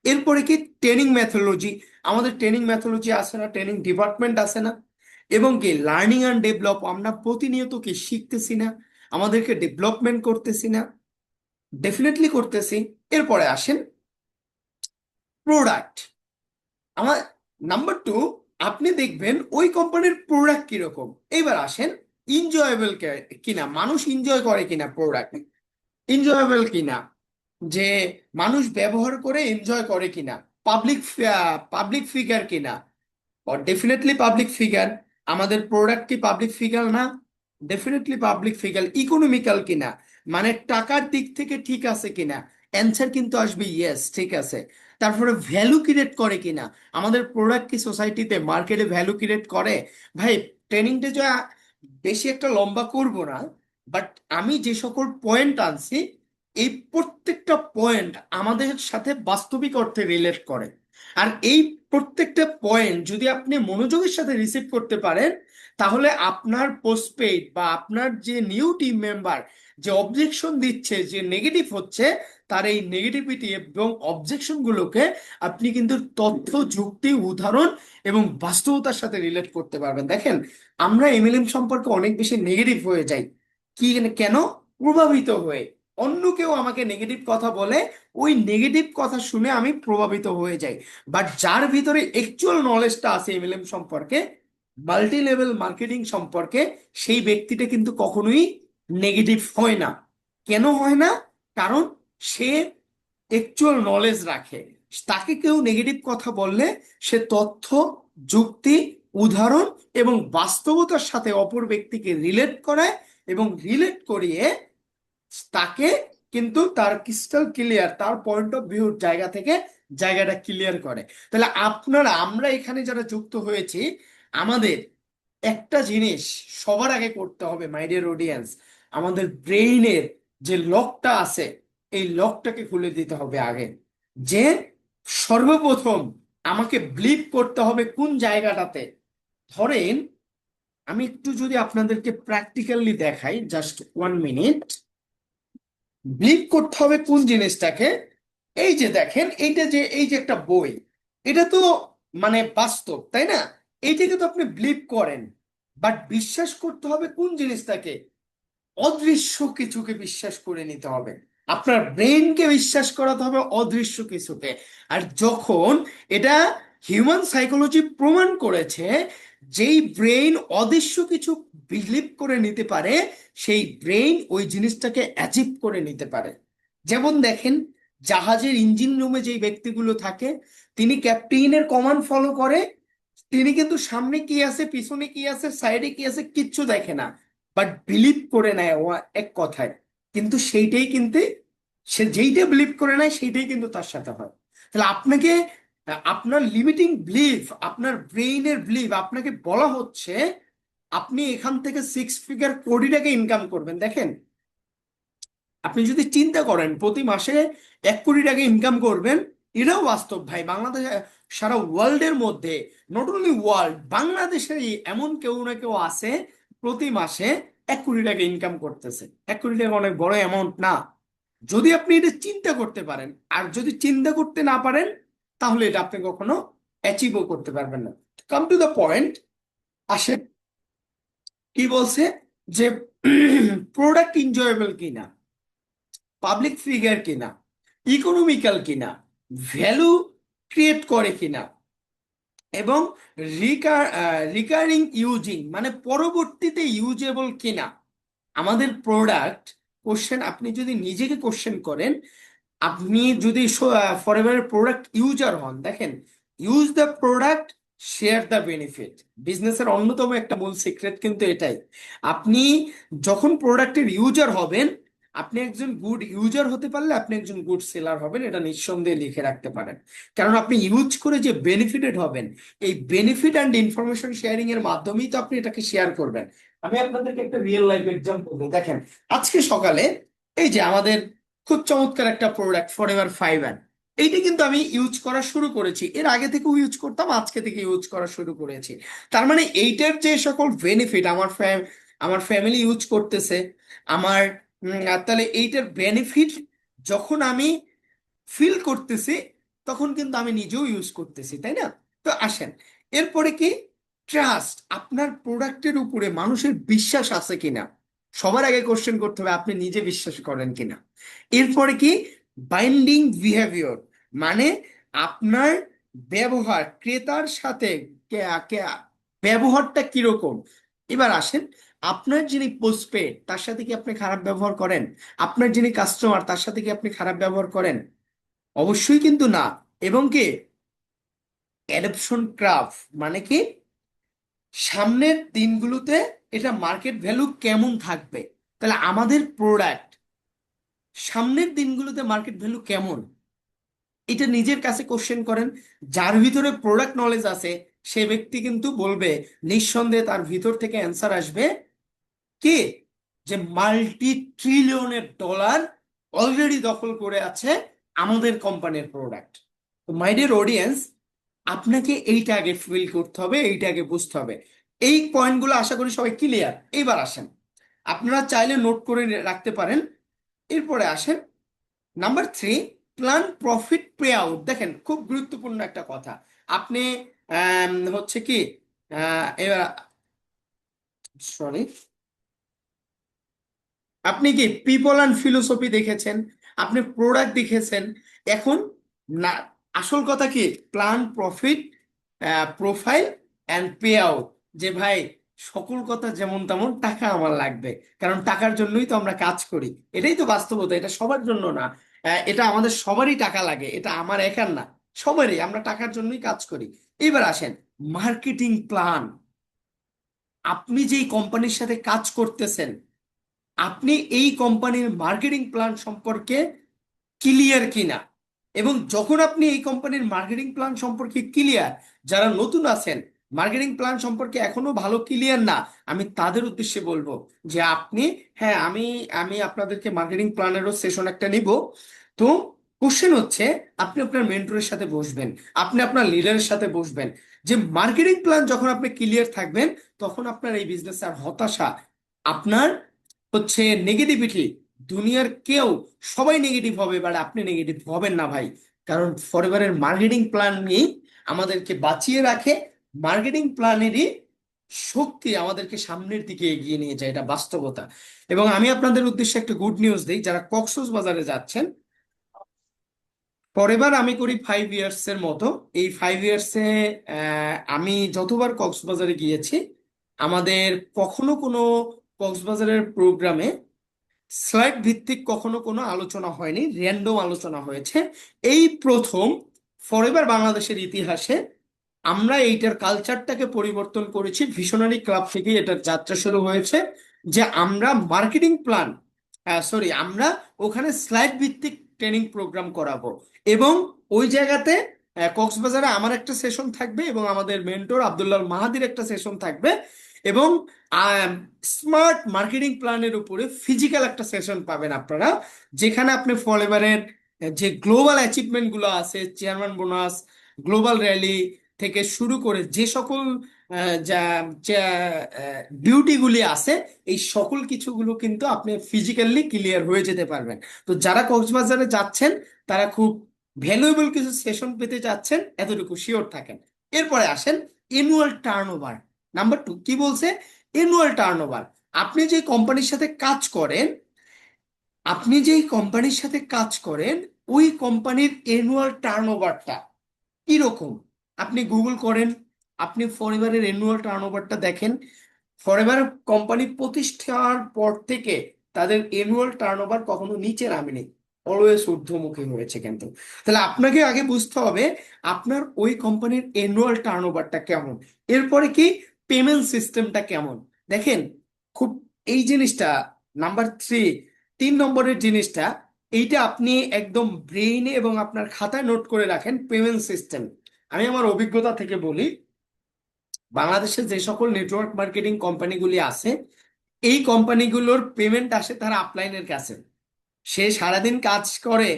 এরপরে কি ট্রেনিং ম্যাথোলজি, আমাদের ট্রেনিং ম্যাথোলজি আছে না, ট্রেনিং ডিপার্টমেন্ট আছে না, এবং কি লার্নিং অ্যান্ড ডেভেলপ, আমরা প্রতিনিয়ত কি শিখতেছি না, আমাদেরকে ডেভেলপমেন্ট করতেছি না? ডেফিনেটলি করতেছি। এরপরে আসেন প্রোডাক্ট, আমার নাম্বার 2, আপনি দেখবেন ওই কোম্পানির প্রোডাক্ট কিরকম। এইবার আসেন এনজয়েবল কিনা, মানুষ এনজয় করে কিনা প্রোডাক্ট, এনজয়েবল কিনা, যে মানুষ ব্যবহার করে এনজয় করে কিনা, পাবলিক পাবলিক ফিগার কিনা, ডেফিনেটলি পাবলিক ফিগার। আমাদের প্রোডাক্ট কি পাবলিক ফিগার না? Definitely public figure. ইকোনমিক্যাল কিনা, মানে টাকার দিক থেকে ঠিক আছে কিনা? অ্যান্সার কিন্তু আসবে ইয়েস, ঠিক আছে। তারপরে ভ্যালু ক্রিয়েট করে কিনা, আমাদের প্রোডাক্ট কি সোসাইটিতে, মার্কেটে ভ্যালু ক্রিয়েট করে? ভাই ট্রেনিংটা যা বেশি একটা লম্বা করব না, বাট আমি যে সকল পয়েন্ট আনছি, এই প্রত্যেকটা পয়েন্ট আমাদের সাথে বাস্তবিক অর্থে রিলেট করে। আর এই প্রত্যেকটা পয়েন্ট যদি আপনি মনোযোগের সাথে রিসিভ করতে পারেন, তাহলে আপনার পোস্টপেইড বা আপনার যে নিউ টিম মেম্বার যে অবজেকশন দিচ্ছে, যে নেগেটিভ হচ্ছে, তার এই নেগেটিভিটি এবং অবজেকশন গুলোকে আপনি কিন্তু তথ্য, যুক্তি, উদাহরণ এবং বাস্তবতার সাথে রিলেট করতে পারবেন। দেখেন, আমরা এমএলএম সম্পর্কে অনেক বেশি নেগেটিভ হয়ে যাই। কি, কেন? প্রভাবিত হয়ে। অন্য কেউ আমাকে নেগেটিভ কথা বলে, ওই নেগেটিভ কথা শুনে আমি প্রভাবিত হয়ে যাই। বাট যার ভিতরে অ্যাকচুয়াল নলেজটা আছে এমএলএম সম্পর্কে, মাল্টি লেভেল মার্কেটিং সম্পর্কে, সেই ব্যক্তিটা কিন্তু কখনোই নেগেটিভ হয় না। কেন হয় না? কারণ সে অ্যাকচুয়াল নলেজ রাখে। তাকে কেউ নেগেটিভ কথা বললে, সে তথ্য, যুক্তি, উদাহরণ এবং বাস্তবতার সাথে অপর ব্যক্তিকে রিলেট করে, এবং রিলেট করিয়ে তাকে কিন্তু তার ক্রিস্টাল ক্লিয়ার, তার পয়েন্ট অফ ভিউর জায়গা থেকে জায়গাটা ক্লিয়ার করে। তাহলে আমরা এখানে যারা যুক্ত হয়েছি, আমাদের একটা জিনিস সবার আগে করতে হবে মাই ডিয়ার অডিয়েন্স, আমাদের ব্রেইনের যে লকটা আছে এই লকটাকে খুলে দিতে হবে আগে। যে সর্বপ্রথম আমাকে বিলিভ করতে হবে কোন জায়গাটাতে। ধরেন আমি একটু যদি আপনাদেরকে প্র্যাকটিক্যালি দেখাই, জাস্ট 1 মিনিট। বিলিভ করতে হবে কোন জিনিসটাকে। এই যে দেখেন, এই যে একটা বই, এটা তো মানে বাস্তব, তাই না? এইটাকে তো আপনি বিলিভ করেন, বাট বিশ্বাস করতে হবে কোন জিনিসটাকে? অদৃশ্য কিছুকে বিশ্বাস করে নিতে হবে। আপনার ব্রেনকে বিশ্বাস করাতে হবে অদৃশ্য কিছুকে। আর যখন এটা হিউম্যান সাইকোলজি প্রমাণ করেছে, যেই ব্রেন অদৃশ্য কিছু বিলিভ করে নিতে পারে, সেই ব্রেন ওই জিনিসটাকে অ্যাচিভ করে নিতে পারে। যেমন দেখেন, জাহাজের ইঞ্জিন রুমে যেই ব্যক্তিগুলো থাকে, তিনি ক্যাপ্টেনের কমান্ড ফলো করে। তিনি কিন্তু সামনে কি আছে, পিছনে কি আছে, সাইডে কি আছে কিচ্ছু দেখে না, বাট বিলিভ করে নেয় ও এক কথায়। কিন্তু সেইটাই কিন্তু, সে যেইটা বিলিভ করে নেয় সেইটাই কিন্তু তার সাথে হয়। তাহলে আপনাকে আপনার লিমিটিং বিলিভ, আপনার ব্রেইনের বিলিভ, আপনাকে বলা হচ্ছে আপনি এখান থেকে 6 ফিগার কোটি টাকা ইনকাম করবেন। দেখেন, আপনি যদি চিন্তা করেন প্রতি মাসে 1 কোটি টাকা ইনকাম করবেন, এটাও বাস্তব ভাই। বাংলাদেশে, সারা ওয়ার্ল্ডের মধ্যে, নট অনলি ওয়ার্ল্ড, বাংলাদেশেরই এমন কেউ না কেউ আছে প্রতি মাসে 1 কোটি টাকা ইনকাম করতেছে। 1 কোটি টাকা অনেক বড় অ্যামাউন্ট না, যদি আপনি এটা চিন্তা করতে পারেন। আর যদি চিন্তা করতে না পারেন, তাহলে এটা আপনি কখনো অ্যাচিভও করতে পারবেন না। কাম টু দ্য পয়েন্ট, আসে কি বলছে, যে প্রোডাক্ট এনজয়েবল কিনা, পাবলিক ফিগার কিনা, ইকোনমিক্যাল কিনা, ভ্যালু ক্রিয়েট করে কিনা, এবং রিকারিং ইউজিং মানে পরবর্তীতে ইউজেবল কিনা আমাদের প্রোডাক্ট। কোশ্চেন, আপনি যদি নিজেকে কোশ্চেন করেন, আপনি যদি ফরএভারের প্রোডাক্ট ইউজার হন, দেখেন, use the product, share the benefit. বিজনেসের অন্যতম একটা মূল সিক্রেট কিন্তু এটাই। আপনি যখন প্রোডাক্টের ইউজার হবেন, আপনি একজন গুড ইউজার হতে পারলে আপনি একজন গুড সেলার হবেন, এটা নিঃসন্দেহে লিখে রাখতে পারেন। কারণ আপনি ইউজ করে যে বেনিফিটেড হবেন, এই বেনিফিট অ্যান্ড ইনফরমেশন শেয়ারিং এর মাধ্যমেই তো আপনি এটাকে শেয়ার করবেন। আমি আপনাদেরকে একটা রিয়েল লাইফ এক্সাম্পল দিই। দেখেন, আজকে সকালে এই যে আমাদের খুব চমৎকার একটা প্রোডাক্ট ফরএভার ফাইবার, এইটা কিন্তু আমি ইউজ করা শুরু করেছি। এর আগে থেকেও ইউজ করতাম, আজকে থেকে ইউজ করা শুরু করেছি। তার মানে এইটার যে সকল বেনিফিট আমার ফ্যামিলি ইউজ করতেছে, আমার তাহলে এইটার বেনিফিট যখন আমি ফিল করতেছি, তখন কিন্তু আমি নিজেও ইউজ করতেছি, তাই না? তো আসেন, এরপরে কি, ট্রাস্ট, আপনার প্রোডাক্টের উপরে মানুষের বিশ্বাস আছে কিনা। সবার আগে কোশ্চেন করতে হবে আপনি নিজে বিশ্বাস করেন কিনা। এরপরে কি, বাইন্ডিং বিহেভিয়র, মানে আপনার ব্যবহার ক্রেতার সাথে ব্যবহারটা কিরকম। এবার আসেন, আপনার যিনি পোস্টপেড তার সাথে কি আপনি খারাপ ব্যবহার করেন? আপনার যিনি কাস্টমার তার সাথে কি আপনি খারাপ ব্যবহার করেন? অবশ্যই কিন্তু না। এবং কি, অ্যাডপশন ক্রাফ, মানে কি, সামনের দিনগুলোতে এটা মার্কেট ভ্যালু কেমন থাকবে। তাহলে আমাদের প্রোডাক্ট সামনের দিনগুলোতে মার্কেট ভ্যালু কেমন, এটা নিজের কাছে কোশ্চেন করেন। যার ভিতরে প্রোডাক্ট নলেজ আছে, সে ব্যক্তি কিন্তু বলবে, নিঃসন্দেহে তার ভিতর থেকে অ্যান্সার আসবে কি, যে মাল্টি ট্রিলিয়নের ডলার অলরেডি দখল করে আছে আমাদের কোম্পানির প্রোডাক্ট। তো মাই ডিয়ার অডিয়েন্স, আপনাকে এইটা আগে ফিল করতে হবে, এইটা আগে বুঝতে হবে। এই পয়েন্টগুলো আশা করি সবাই ক্লিয়ার। এইবার আসেন, আপনারা চাইলে নোট করে রাখতে পারেন। এরপরে আসেন number 3, plan profit pay out. দেখেন, খুব গুরুত্বপূর্ণ একটা কথা। আপনি হচ্ছে কি, এবার সরি, আপনি কি পিপল অ্যান্ড ফিলোসফি দেখেছেন, আপনি প্রোডাক্ট দেখেছেন। এখন না, আসল কথা কি, plan profit profile and pay out. যে ভাই, সকল কথা যেমন তেমন, টাকা আমার লাগবে, কারণ টাকার জন্যই তো আমরা কাজ করি। এটাই তো বাস্তবতা, এটা সবার জন্য না। এটা আমাদের সবারই টাকা লাগে, এটা আমার একার না, সবারই, আমরা টাকার জন্যই কাজ করি। এবার আসেন, মার্কেটিং প্ল্যান। আপনি যেই কোম্পানির সাথে কাজ করতেছেন, আপনি এই কোম্পানির মার্কেটিং প্ল্যান সম্পর্কে ক্লিয়ার কিনা। এবং যখন আপনি এই কোম্পানির মার্কেটিং প্ল্যান সম্পর্কে ক্লিয়ার, যারা নতুন আছেন, মার্কেটিং প্ল্যান সম্পর্কে এখনো ভালো ক্লিয়ার না, আমি তাদের উদ্দেশ্যে বলবো যে আপনি, হ্যাঁ, আমি আমি আপনাদেরকে মার্কেটিং প্ল্যানেরও সেশন একটা নিব। তো কোশ্চেন হচ্ছে, আপনি আপনার মেন্টরের সাথে বসবেন, আপনি আপনার লিডারের সাথে বসবেন, যে মার্কেটিং প্ল্যান যখন আপনি ক্লিয়ার থাকবেন, তখন আপনার এই বিজনেস আর হতাশা, আপনার হচ্ছে নেগেটিভিটি, দুনিয়ার কেউ সবাই নেগেটিভ হবে, বাট আপনি নেগেটিভ হবেন না ভাই। কারণ ফরএভারের মার্কেটিং প্ল্যান নিয়ে আমাদেরকে বাঁচিয়ে রাখে, মার্কেটিং প্ল্যানেরই শক্তি আমাদেরকে সামনের দিকে এগিয়ে নিয়ে যায়, এটা বাস্তবতা। এবং আমি আপনাদের উদ্দেশ্যে একটা গুড নিউজ দিই, যারা কক্সবাজারে যাচ্ছেন, পরের বার আমি করি 5 ইয়ার্স এর মতো। এই 5 ইয়ার্সে আমি যতবার কক্সবাজারে গিয়েছি, আমাদের কখনো কোনো কক্সবাজারের প্রোগ্রামে স্লাইড ভিত্তিক কখনো কোনো আলোচনা হয়নি, র্যান্ডম আলোচনা হয়েছে। এই প্রথম ফরএভার বাংলাদেশের ইতিহাসে আমরা এইটার কালচারটাকে পরিবর্তন করেছি। ভিশনারি ক্লাব থেকে এটার যাত্রা শুরু হয়েছে, যে আমরা মার্কেটিং প্ল্যান, সরি, আমরা ওখানে স্লাইড ভিত্তিক ট্রেনিং প্রোগ্রাম করাবো। এবং ওই জায়গাতে কক্সবাজারে আমার একটা সেশন থাকবে, এবং আমাদের মেন্টর আব্দুল্লাহ মাহাদির একটা সেশন থাকবে, এবং স্মার্ট মার্কেটিং প্ল্যানের উপরে ফিজিক্যাল একটা সেশন পাবেন আপনারা, যেখানে আপনি ফরএভারের যে গ্লোবাল অ্যাচিভমেন্ট গুলো আছে, চেয়ারম্যান বোনাস, গ্লোবাল র্যালি থেকে শুরু করে যে সকল যা ডিউটিগুলি আছে, এই সকল কিছুগুলো কিন্তু আপনি ফিজিক্যালি ক্লিয়ার হয়ে যেতে পারবেন। তো যারা কক্সবাজারে যাচ্ছেন, তারা খুব ভ্যালুয়েবল কিছু সেশন পেতে যাচ্ছেন, এতটুকু শিওর থাকেন। এরপরে আসেন এনুয়াল টার্নওভার। নাম্বার 2 কি বলছে? Annual turnover. আপনি যে কোম্পানির সাথে কাজ করেন, আপনি যেই কোম্পানির সাথে কাজ করেন, ওই কোম্পানির এনুয়াল টার্নওভারটা কিরকম। আপনি গুগল করেন, আপনি ফরএভারের অ্যানুয়াল টার্নওভারটা দেখেন। ফরএভার কোম্পানি প্রতিষ্ঠার পর থেকে তাদের অ্যানুয়াল টার্নওভার কখনো নিচে নামেনি, অলওয়েজ ঊর্ধ্বমুখী হয়েছে। কিন্তু তাহলে আপনাকে আগে বুঝতে হবে আপনার ওই কোম্পানির অ্যানুয়াল টার্নওভারটা কেমন। এরপরে কি, পেমেন্ট সিস্টেমটা কেমন। দেখেন, খুব এই জিনিসটা নাম্বার 3, 3 নম্বরের জিনিসটা, এইটা আপনি একদম ব্রেইনে এবং আপনার খাতায় নোট করে রাখেন, পেমেন্ট সিস্টেম। আমি আমার অভিজ্ঞতা থেকে বলি, বাংলাদেশে যে সকল নেটওয়ার্ক মার্কেটিং কোম্পানিগুলি আছে, এই কোম্পানিগুলোর পেমেন্ট আসে তার আপলাইনের কাছে। সে সারাদিন কাজ করে,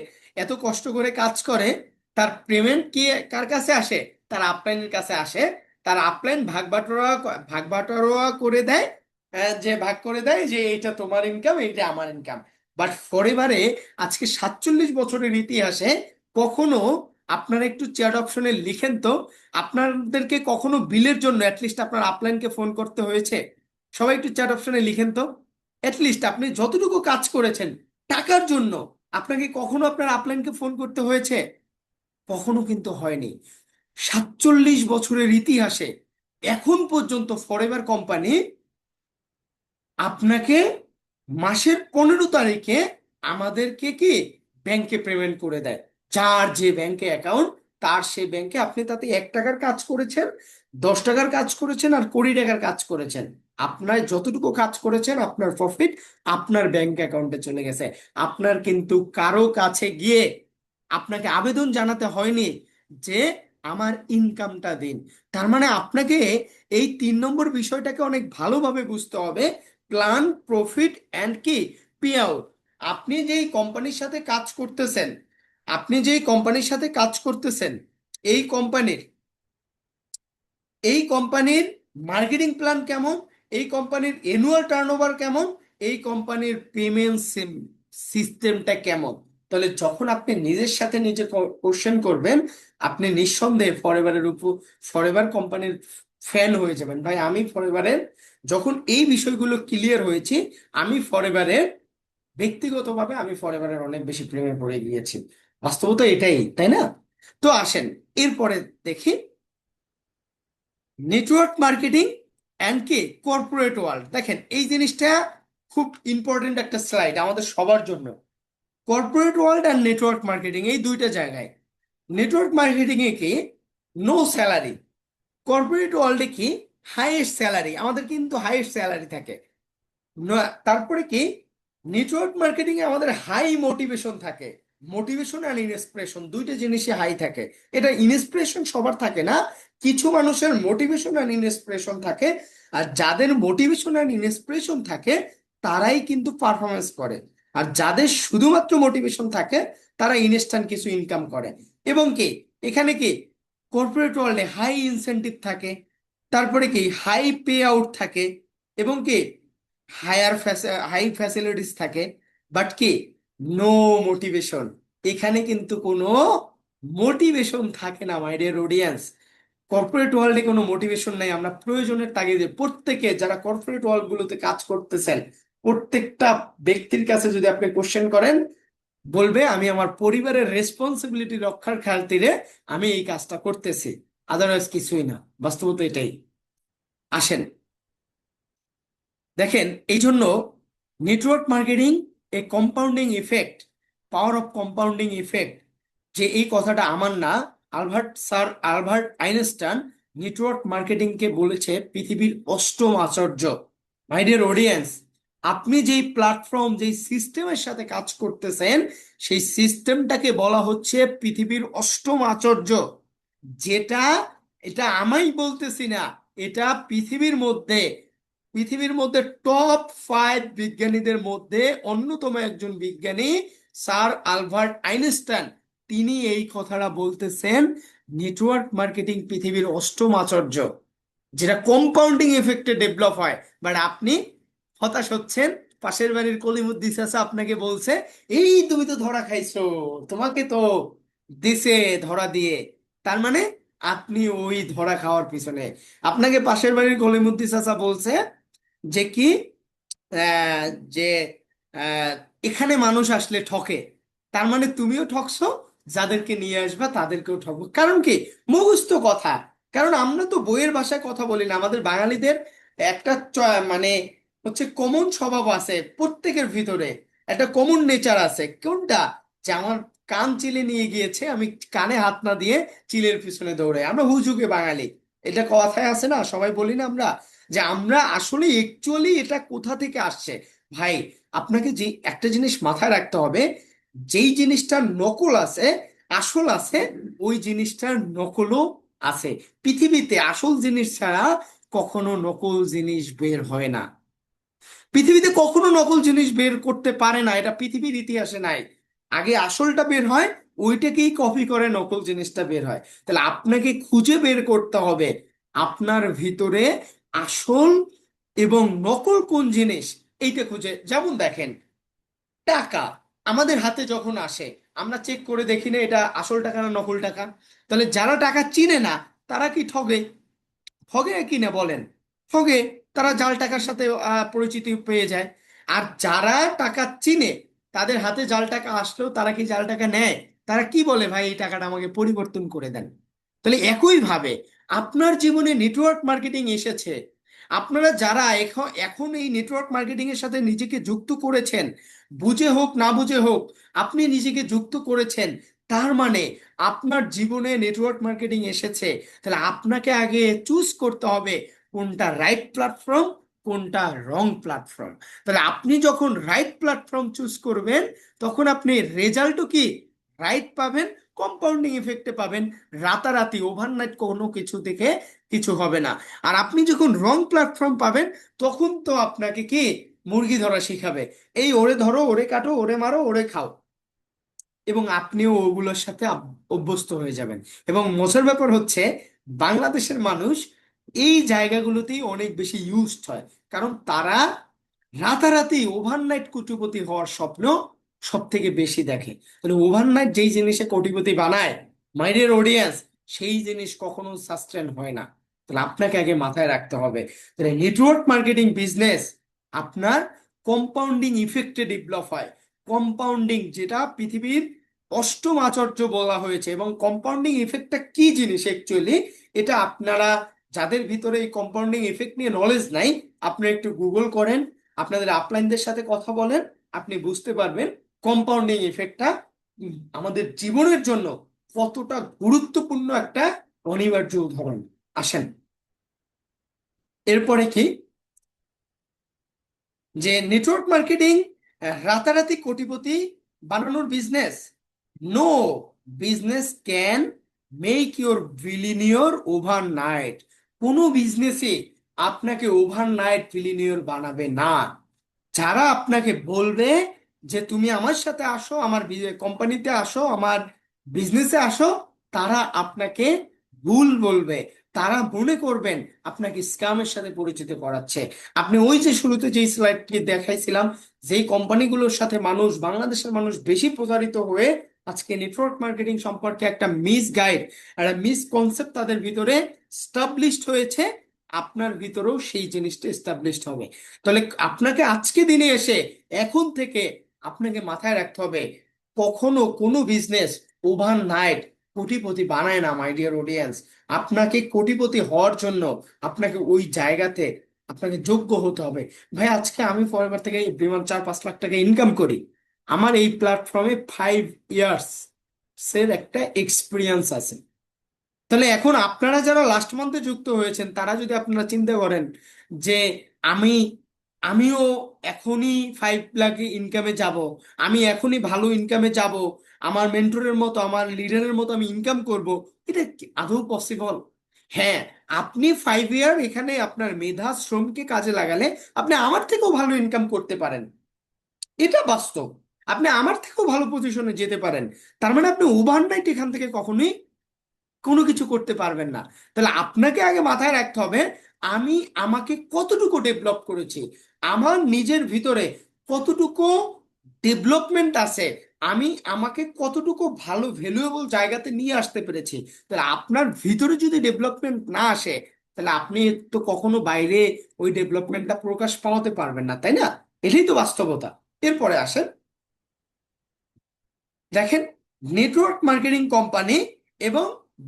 এত কষ্ট করে কাজ করে, তার পেমেন্ট কি কার কাছে আসে? তার আপলাইনের কাছে আসে। তার আপলাইন ভাগ বাটোয়ারা করে দেয়, যে ভাগ করে দেয় যে এইটা তোমার ইনকাম, এইটা আমার ইনকাম। বাট ফরএভারে আজকে 47 বছরের ইতিহাসে কখনো, আপনারা একটু চ্যাট অপশনে লিখেন তো, আপনাদেরকে কখনো বিলের জন্য অ্যাটলিস্ট আপনার আপলাইনকে ফোন করতে হয়েছে? সবাই একটু চ্যাট অপশনে লিখেন তো। অ্যাটলিস্ট আপনি যতটুকু কাজ করেছেন টাকার জন্য, আপনাকে কখনো আপনার আপলাইনকে ফোন করতে হয়েছে? কখনো কিন্তু হয়নি। 47 বছরের ইতিহাসে এখন পর্যন্ত ফরএভার কোম্পানি আপনাকে মাসের 15 তারিখে আমাদেরকে কি ব্যাংকে পেমেন্ট করে দেয়। যার যে ব্যাংকে অ্যাকাউন্ট, তার সেই ব্যাংকে, আপনি তাতে 1 টাকার কাজ করেছেন, 10 টাকার কাজ করেছেন, আর 20 টাকার কাজ করেছেন, আপনার যতটুকু কাজ করেছেন আপনার প্রফিট আপনার ব্যাংক অ্যাকাউন্টে চলে গেছে। আপনার কিন্তু কারো কাছে গিয়ে আপনাকে আবেদন জানাতে হয়নি যে আমার ইনকামটা দিন। তার মানে আপনাকে এই 3 নম্বর বিষয়টাকে অনেক ভালোভাবে বুঝতে হবে। প্ল্যান, প্রফিট অ্যান্ড কি, পে আউট। আপনি যেই কোম্পানির সাথে কাজ করতেছেন, আপনি যেই কোম্পানির সাথে কাজ করতেছেন, এই কোম্পানির এই কোম্পানির মার্কেটিং প্ল্যান কেমন, এই কোম্পানির অ্যানুয়াল টার্নওভার কেমন, এই কোম্পানির পেমেন্ট সিস্টেমটা কেমন। তাহলে যখন আপনি নিজের সাথে নিজে কোশ্চেন করবেন, আপনি নিঃসন্দেহে ফরএভার কোম্পানির ফ্যান হয়ে যাবেন। ভাই, আমি ফরএভারের যখন এই বিষয়গুলো ক্লিয়ার হয়েছি, আমি ফরএভারের ব্যক্তিগতভাবে আমি ফরএভারের অনেক বেশি প্রেমে পড়ে গিয়েছি। বাস্তবতা এটাই, তাই না? তো আসেন এরপরে দেখি, নেটওয়ার্ক মার্কেটিং অ্যান্ড কি, কর্পোরেট ওয়ার্ল্ড। দেখেন, এই জিনিসটা খুব ইম্পর্টেন্ট একটা স্লাইড আমাদের সবার জন্য। কর্পোরেট ওয়ার্ল্ড আর নেটওয়ার্ক মার্কেটিং, এই দুইটা জায়গায়, নেটওয়ার্ক মার্কেটিং এ কি নো স্যালারি, কর্পোরেট ওয়ার্ল্ডে কি হাইয়েস্ট স্যালারি। আমাদের কিন্তু হাইয়েস্ট স্যালারি থাকে। তারপরে কি নেটওয়ার্ক মার্কেটিং এ আমাদের হাই মোটিভেশন থাকে। মোটিভেশন আর ইন্সপিরেশন দুইটা জিনিসই হাই থাকে। এটা ইন্সপিরেশন সবার থাকে না, কিছু মানুষের মোটিভেশন আর ইন্সপিরেশন থাকে। আর যাদের মোটিভেশন আর ইন্সপিরেশন থাকে তারাই কিন্তু পারফরমেন্স করে। আর যাদের শুধুমাত্র মোটিভেশন থাকে তারা ইনস্ট্যান্ট কিছু ইনকাম করে। এবং কি এখানে কি কর্পোরেট ওয়ার্ল্ডে হাই ইনসেনটিভ থাকে, তারপরে কি হাই পে আউট থাকে, এবং কি হাই ফ্যাসিলিটিস থাকে। বাট কি নো মোটিভেশন। এখানে কিন্তু কোনো মোটিভেশন থাকে না মাই ডিয়ার অডিয়েন্স। কর্পোরেট ওয়ার্ল্ডে কোনো মোটিভেশন নাই। আমরা প্রয়োজনের তাগিদে প্রত্যেকে যারা কর্পোরেট ওয়ার্ল্ড গুলোতে কাজ করতেছেন, প্রত্যেকটা ব্যক্তির কাছে যদি আপনি কোশ্চেন করেন, বলবে আমি আমার পরিবারের রেসপন্সিবিলিটি রক্ষার খাতিরে আমি এই কাজটা করতেছি, আদারওয়াইজ কিছুই না। বাস্তবতা এটাই। আসেন দেখেন, এই জন্য network marketing A compounding effect, power of compounding effect, যে এই কথাটা আমার না, আলবার্ট আইনস্টাইন নেটওয়ার্ক মার্কেটিং কে বলেছে পৃথিবীর অষ্টম আশ্চর্য। মাই ডিয়ার অডিয়েন্স, আপনি যেই প্ল্যাটফর্ম যেই সিস্টেমের সাথে কাজ করতেছেন সেই সিস্টেমটাকে বলা হচ্ছে পৃথিবীর অষ্টম আশ্চর্য। যেটা, এটা আমি বলতেছি না, এটা পৃথিবীর মধ্যে টপ 5 বিজ্ঞানীদের মধ্যে অন্যতম একজন বিজ্ঞানী স্যার আলবার্ট আইনস্টাইন, তিনি এই কথাটা বলতেছেন নেটওয়ার্ক মার্কেটিং পৃথিবীর অষ্টম আশ্চর্য, যেটা কম্পাউন্ডিং এফেক্টে ডেভেলপ হয়। বাট আপনি হতাশ হচ্ছেন, পাশের বাড়ির কলিমুদ্দিন চাচা আপনাকে বলছে এই তুমি তো ধরা খাইছো, তোমাকে তো দিছে ধরা দিয়ে। তার মানে আপনি ওই ধরা খাওয়ার পিছনে, আপনাকে পাশের বাড়ির কলিমুদ্দিন চাচা বলছে যে কি আহ, যে আহ, এখানে মানুষ আসলে ঠকে, তার মানে তুমিও ঠকছো, যাদেরকে নিয়ে আসবা তাদেরকেও ঠকবো। কারণ কি মুখস্থ কথা। কারণ আমরা তো বইয়ের ভাষায় কথা বলি না। আমাদের বাঙালিদের একটা মানে হচ্ছে কমন স্বভাব আছে প্রত্যেকের ভিতরে, একটা কমন নেচার আছে। কোনটা? যে আমার কান চিলে নিয়ে গিয়েছে, আমি কানে হাত না দিয়ে চিলের পিছনে দৌড়াই। আমরা হুজুগে বাঙালি, এটা কথায় আছে না, সবাই বলি না আমরা, যে আমরা আসলে একচুয়ালি এটা কোথা থেকে আসছে। ভাই আপনাকে যে একটা জিনিস মাথায় রাখতে হবে, যেই জিনিসটার নকল আছে আসল আছে, ওই জিনিসটার নকলও আছে। পৃথিবীতে আসল জিনিস ছাড়া কখনো নকল জিনিস বের হয় না। পৃথিবীতে কখনো নকল জিনিস বের করতে পারে না, এটা পৃথিবীর ইতিহাসে নাই। আগে আসলটা বের হয়, ওইটাকেই কপি করে নকল জিনিসটা বের হয়। তাহলে আপনাকে খুঁজে বের করতে হবে আপনার ভিতরে আসল এবং নকল কোন জিনিস, এইটা খুঁজে। যেমন দেখেন, টাকা আমাদের হাতে যখন আসে আমরা চেক করে দেখি না এটা আসল টাকা না নকল টাকা। তাহলে যারা টাকা চিনে না তারা কি ঠগে? ঠগে কি না বলেন? ঠগে। তারা জাল টাকার সাথে পরিচিতি পেয়ে যায়। আর যারা টাকা চিনে তাদের হাতে জাল টাকা আসলেও তারা কি জাল টাকা নেয়? তারা কি বলে ভাই এই টাকাটা আমাকে পরিবর্তন করে দেন। তাহলে একই ভাবে আপনার জীবনে নেটওয়ার্ক মার্কেটিং এসেছে। আপনারা যারা এখন এখন এই নেটওয়ার্ক মার্কেটিং এর সাথে নিজেকে যুক্ত করেছেন, বুঝে হোক না বুঝে হোক আপনি নিজেকে যুক্ত করেছেন, তার মানে আপনার জীবনে নেটওয়ার্ক মার্কেটিং এসেছে। তাহলে আপনাকে আগে চুজ করতে হবে কোনটা রাইট প্ল্যাটফর্ম, কোনটা রং প্ল্যাটফর্ম। তাহলে আপনি যখন রাইট প্ল্যাটফর্ম চুজ করবেন তখন আপনি রেজাল্টও কি রাইট পাবেন, কম্পাউন্ডিং ইফেক্টে পাবেন। রাতারাতি ওভারনাইট কোনো কিছু থেকে কিছু হবে না। আর আপনি যখন রং প্ল্যাটফর্ম পাবেন তখন তো আপনাকে কি মুরগি ধরা শিখাবে, এই ওরে ধরো ওরে কাটো ওরে মারো ওরে খাও, এবং আপনিও ওগুলোর সাথে অভ্যস্ত হয়ে যাবেন। এবং মজার ব্যাপার হচ্ছে বাংলাদেশের মানুষ এই জায়গাগুলোতেই অনেক বেশি ইউজড হয়, কারণ তারা রাতারাতি ওভারনাইট কোটিপতি হওয়ার স্বপ্ন সব থেকে বেশি দেখে। তাহলে ওভারনাইট যেই জিনিসে কোটিপতি বানায় মাই ডিয়ার অডিয়েন্স, সেই জিনিস কখনো সাস্টেন হয় না। তাহলে আপনাকে আগে মাথায় রাখতে হবে, তাহলে নেটওয়ার্ক মার্কেটিং বিজনেস আপনার কম্পাউন্ডিং ইফেক্টে ডেভেলপ হয়। কম্পাউন্ডিং যেটা পৃথিবীর অষ্টম আচার্য বলা হয়েছে। এবং কম্পাউন্ডিং ইফেক্টটা কি জিনিস অ্যাকচুয়ালি, এটা আপনারা যাদের ভিতরে এই কম্পাউন্ডিং ইফেক্ট নিয়ে নলেজ নাই, আপনি একটু গুগল করেন, আপনাদের আপলাইনদের সাথে কথা বলেন, আপনি বুঝতে পারবেন কম্পাউন্ডিং ইফেক্টটা আমাদের জীবনের জন্য কতটা গুরুত্বপূর্ণ একটা অনিবার্য উদাহরণ। আসেন এরপরে কি, যে নেটওয়ার্ক মার্কেটিং রাতারাতি কোটিপতি বানানোর business? No, business can make your billionaire overnight. কোনো বিজনেসই আপনাকে ওভারনাইট বিলিনিয়র বানাবে না। যারা আপনাকে বলবে যে তুমি আমার সাথে আসো, আমার কোম্পানিতে আসো, আমার বিজনেসে আসো, তারা আপনাকে ভুল বলবে। তারা মনে করবেন আপনাকে স্ক্যামের সাথে পরিচিত করাচ্ছে। আপনি ওই যে শুরুতে যে স্লাইডটি দেখাইছিলাম, যেই কোম্পানিগুলোর সাথে মানুষ, বাংলাদেশের মানুষ বেশি প্রতারিত হয়ে আজকে নেটওয়ার্ক মার্কেটিং সম্পর্কে একটা মিস গাইড, একটা মিস কনসেপ্ট তাদের ভিতরে স্টাবলিশড হয়েছে, আপনার ভিতরেও সেই জিনিসটা এস্টাবলিশড হবে। তাহলে আপনাকে আজকে দিনে এসে এখন থেকে আপনাকে মাথায় রাখতে হবে, কখনো কোনো বিজনেস ওভারনাইট কোটিপতি বানায় না মাই ডিয়ার অডিয়েন্স। আপনাকে কোটিপতি হওয়ার জন্য আপনাকে ওই জায়গাতে আপনাকে যোগ্য হতে হবে। ভাই আজকে আমি ফরএভার থেকে বিমান 4-5 লাখ টাকা ইনকাম করি। আমার এই প্ল্যাটফর্মে 5 ইয়ার্স এর একটা এক্সপিরিয়েন্স আছে। তাহলে এখন আপনারা যারা লাস্ট মান্থে যুক্ত হয়েছেন, তারা যদি আপনারা চিন্তা করেন যে আমি আমিও এখনই 5 লাখ ইনকামে যাব, আমি এখনই ভালো ইনকামে যাব, আমার মেন্টরের মতো, আমার লিডারের মতো আমি ইনকাম করব, এটা কি আদৌ পসিবল? হ্যাঁ, আপনি 5 ইয়ার এখানে আপনার মেধা শ্রমকে কাজে লাগালে আপনি আমার থেকেও ভালো ইনকাম করতে পারেন। এটা বাস্তব। আপনি আমার থেকেও ভালো পজিশনে যেতে পারেন। তার মানে আপনি ওভারনাইট এখান থেকে কখনোই কোনো কিছু করতে পারবেন না। তাহলে আপনাকে আগে মাথায় রাখতে হবে, আমি আমাকে কতটুকু ডেভেলপ করেছি, আমার নিজের ভিতরে কতটুকু ডেভেলপমেন্ট আছে, আমি আমাকে কতটুকু ভালো ভ্যালুয়েবল জায়গাতে নিয়ে আসতে পেরেছি। তাহলে আপনার ভিতরে যদি ডেভেলপমেন্ট না আসে, তাহলে আপনি তো কখনো বাইরে ওই ডেভেলপমেন্টটা প্রকাশ পাওয়াতে পারবেন না, তাই না? এটাই তো বাস্তবতা। এরপরে আসেন, দেখেন, নেটওয়ার্ক মার্কেটিং কোম্পানি এবং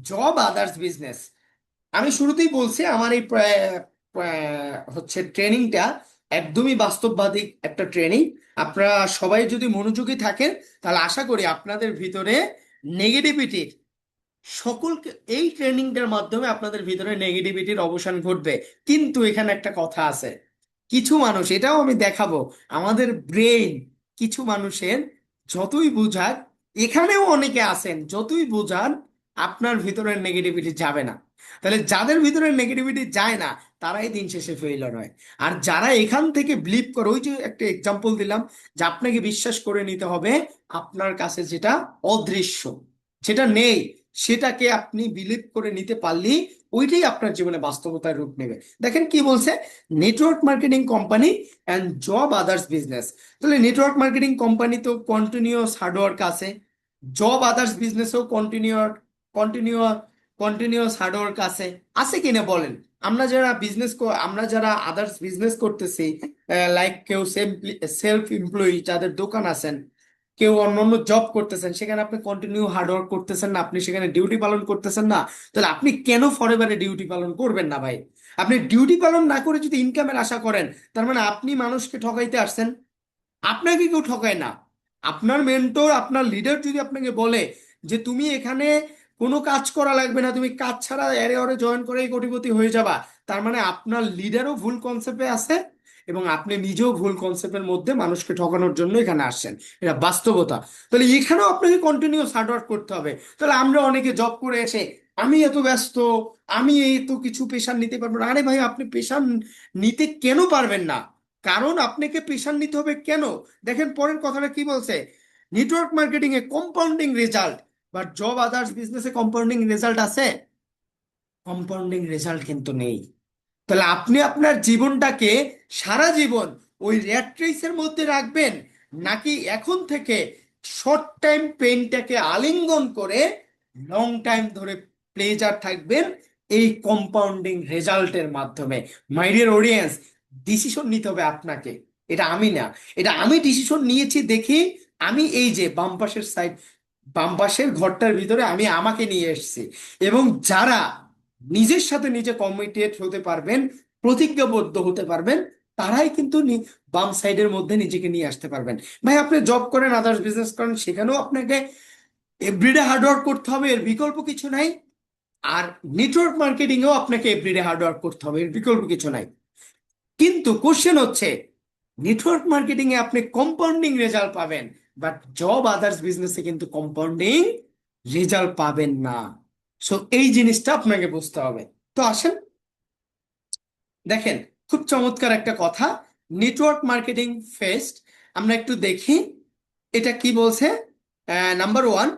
জব আদার্স বিজনেস। আমি শুরুতেই বলছি আমার এই হচ্ছে ট্রেনিংটা একদমই বাস্তববাদী একটা ট্রেনিং। আপনারা সবাই যদি মনোযোগী থাকেন, তাহলে আশা করি আপনাদের ভিতরে নেগেটিভিটির সকলকে, এই ট্রেনিংটার মাধ্যমে আপনাদের ভিতরে নেগেটিভিটির অবসান ঘটবে। কিন্তু এখানে একটা কথা আছে, কিছু মানুষ, এটাও আমি দেখাবো, আমাদের ব্রেইন কিছু মানুষের যতই বুঝাক, এখানেও অনেকে আছেন যতই বুঝান আপনার ভিতরে নেগেটিভিটি যাবে না। তাহলে যাদের ভিতরে নেগেটিভিটি যায় না, তারাই দিন শেষে ফেইলার হয়। আর যারা এখান থেকে বিলিভ করে, ওই যে একটা এক্সাম্পল দিলাম, যে আপনাকে বিশ্বাস করে নিতে হবে আপনার কাছে যেটা অদৃশ্য, যেটা নেই, সেটাকে আপনি বিলিভ করে নিতে পারলেই ওইটাই আপনার জীবনে বাস্তবতার রূপ নেবে। দেখেন কি বলছে, network marketing company and job others business. তাহলে নেটওয়ার্ক মার্কেটিং কোম্পানি তো কন্টিনিউয়াস হার্ডওয়ার্ক আছে, জব আদার্স বিজনেসও কন্টিনিউয়াস কন্টিনিউয়াস হার্ডওয়ার্ক আছে। আছে কিনা বলেন? আমরা যারা আমরা যারা আদার্স বিজনেস করতেছি, লাইক কেউ সেলফ এমপ্লয়ি, যাদের দোকান আছেন, কেউ অন্যান্য জব করতেছেন, সেখানে আপনি কন্টিনিউ হার্ডওয়ার্ক করতেছেন না, আপনি সেখানে ডিউটি পালন করতেছেন না, তাহলে আপনি কেন ফরএভারে ডিউটি পালন করবেন না ভাই? আপনি ডিউটি পালন না করে যদি ইনকামের আশা করেন, তার মানে আপনি মানুষকে ঠকাইতে আসছেন। আপনাকে কেউ ঠকায় না। আপনার মেন্টর, আপনার লিডার যদি আপনাকে বলে যে তুমি এখানে কোনো কাজ করা লাগবে না, তুমি কাজ ছাড়া এরে ওরে জয়েন করেই কোটিপতি হয়ে যাবা, তার মানে আপনার লিডারও ভুল কনসেপ্টে আছে এবং আপনি নিজেও ভুল কনসেপ্টের মধ্যে মানুষকে ঠকানোর জন্য এখানে আসছেন। এটা বাস্তবতা। তাহলে এখানেও আপনাকে কন্টিনিউস হার্ডওয়ার্ক করতে হবে। তাহলে আমরা অনেকে জব করে এসে আমি এত ব্যস্ত, আমি এই তো কিছু পেশার নিতে পারবো না। আরে ভাই, আপনি পেশার নিতে কেন পারবেন না? কারণ আপনাকে প্রেশার নিতে হবে কেন? দেখেন পরের কথাটা কি বলছে, network marketing A compounding result, but job others বিজনেসে কম্পাউন্ডিং রেজাল্ট আছে? কম্পাউন্ডিং রেজাল্ট কিন্তু নেই। তাহলে আপনি আপনার জীবনটাকে সারা জীবন ওই র্যাট রেসের মধ্যে রাখবেন, নাকি এখন থেকে শর্ট টাইম পেইনটাকে আলিঙ্গন করে লং টাইম ধরে প্লেজার থাকবেন এই কম্পাউন্ডিং রেজাল্টের মাধ্যমে? মাই ডিয়ার অডিয়েন্স, ডিসিশন নিতে হবে আপনাকে, এটা আমি না। এটা আমি ডিসিশন নিয়েছি দেখি, আমি এই যে বাম পাশের ঘরটার ভিতরে আমি আমাকে নিয়ে এসেছি। এবং যারা নিজের সাথে নিজে কমিটেড হতে পারবেন, প্রতিজ্ঞাবদ্ধ হতে পারবেন, তারাই কিন্তু বাম সাইডের মধ্যে নিজেকে নিয়ে আসতে পারবেন। ভাই আপনি জব করেন, আদার্স বিজনেস করেন, সেখানেও আপনাকে এভরিডে হার্ডওয়ার্ক করতে হবে, এর বিকল্প কিছু নাই। আর নেটওয়ার্ক মার্কেটিংয়েও আপনাকে এভরিডে হার্ডওয়ার্ক করতে হবে, এর বিকল্প কিছু নাই। কিন্তু কোশ্চেন হচ্ছে, নেটওয়ার্ক মার্কেটিং এ আপনি কম্পাউন্ডিং রেজাল্ট পাবেন, বাট জব আদার্স বিজনেসে কিন্তু কম্পাউন্ডিং রেজাল্ট পাবেন না। সো এই জিনিসটা আপনাকে বুঝতে হবে। তো আসেন দেখেন, খুব চমৎকার একটা কথা, নেটওয়ার্ক মার্কেটিং ফেস্ট। আমরা একটু দেখি এটা কি বলছে। Number one,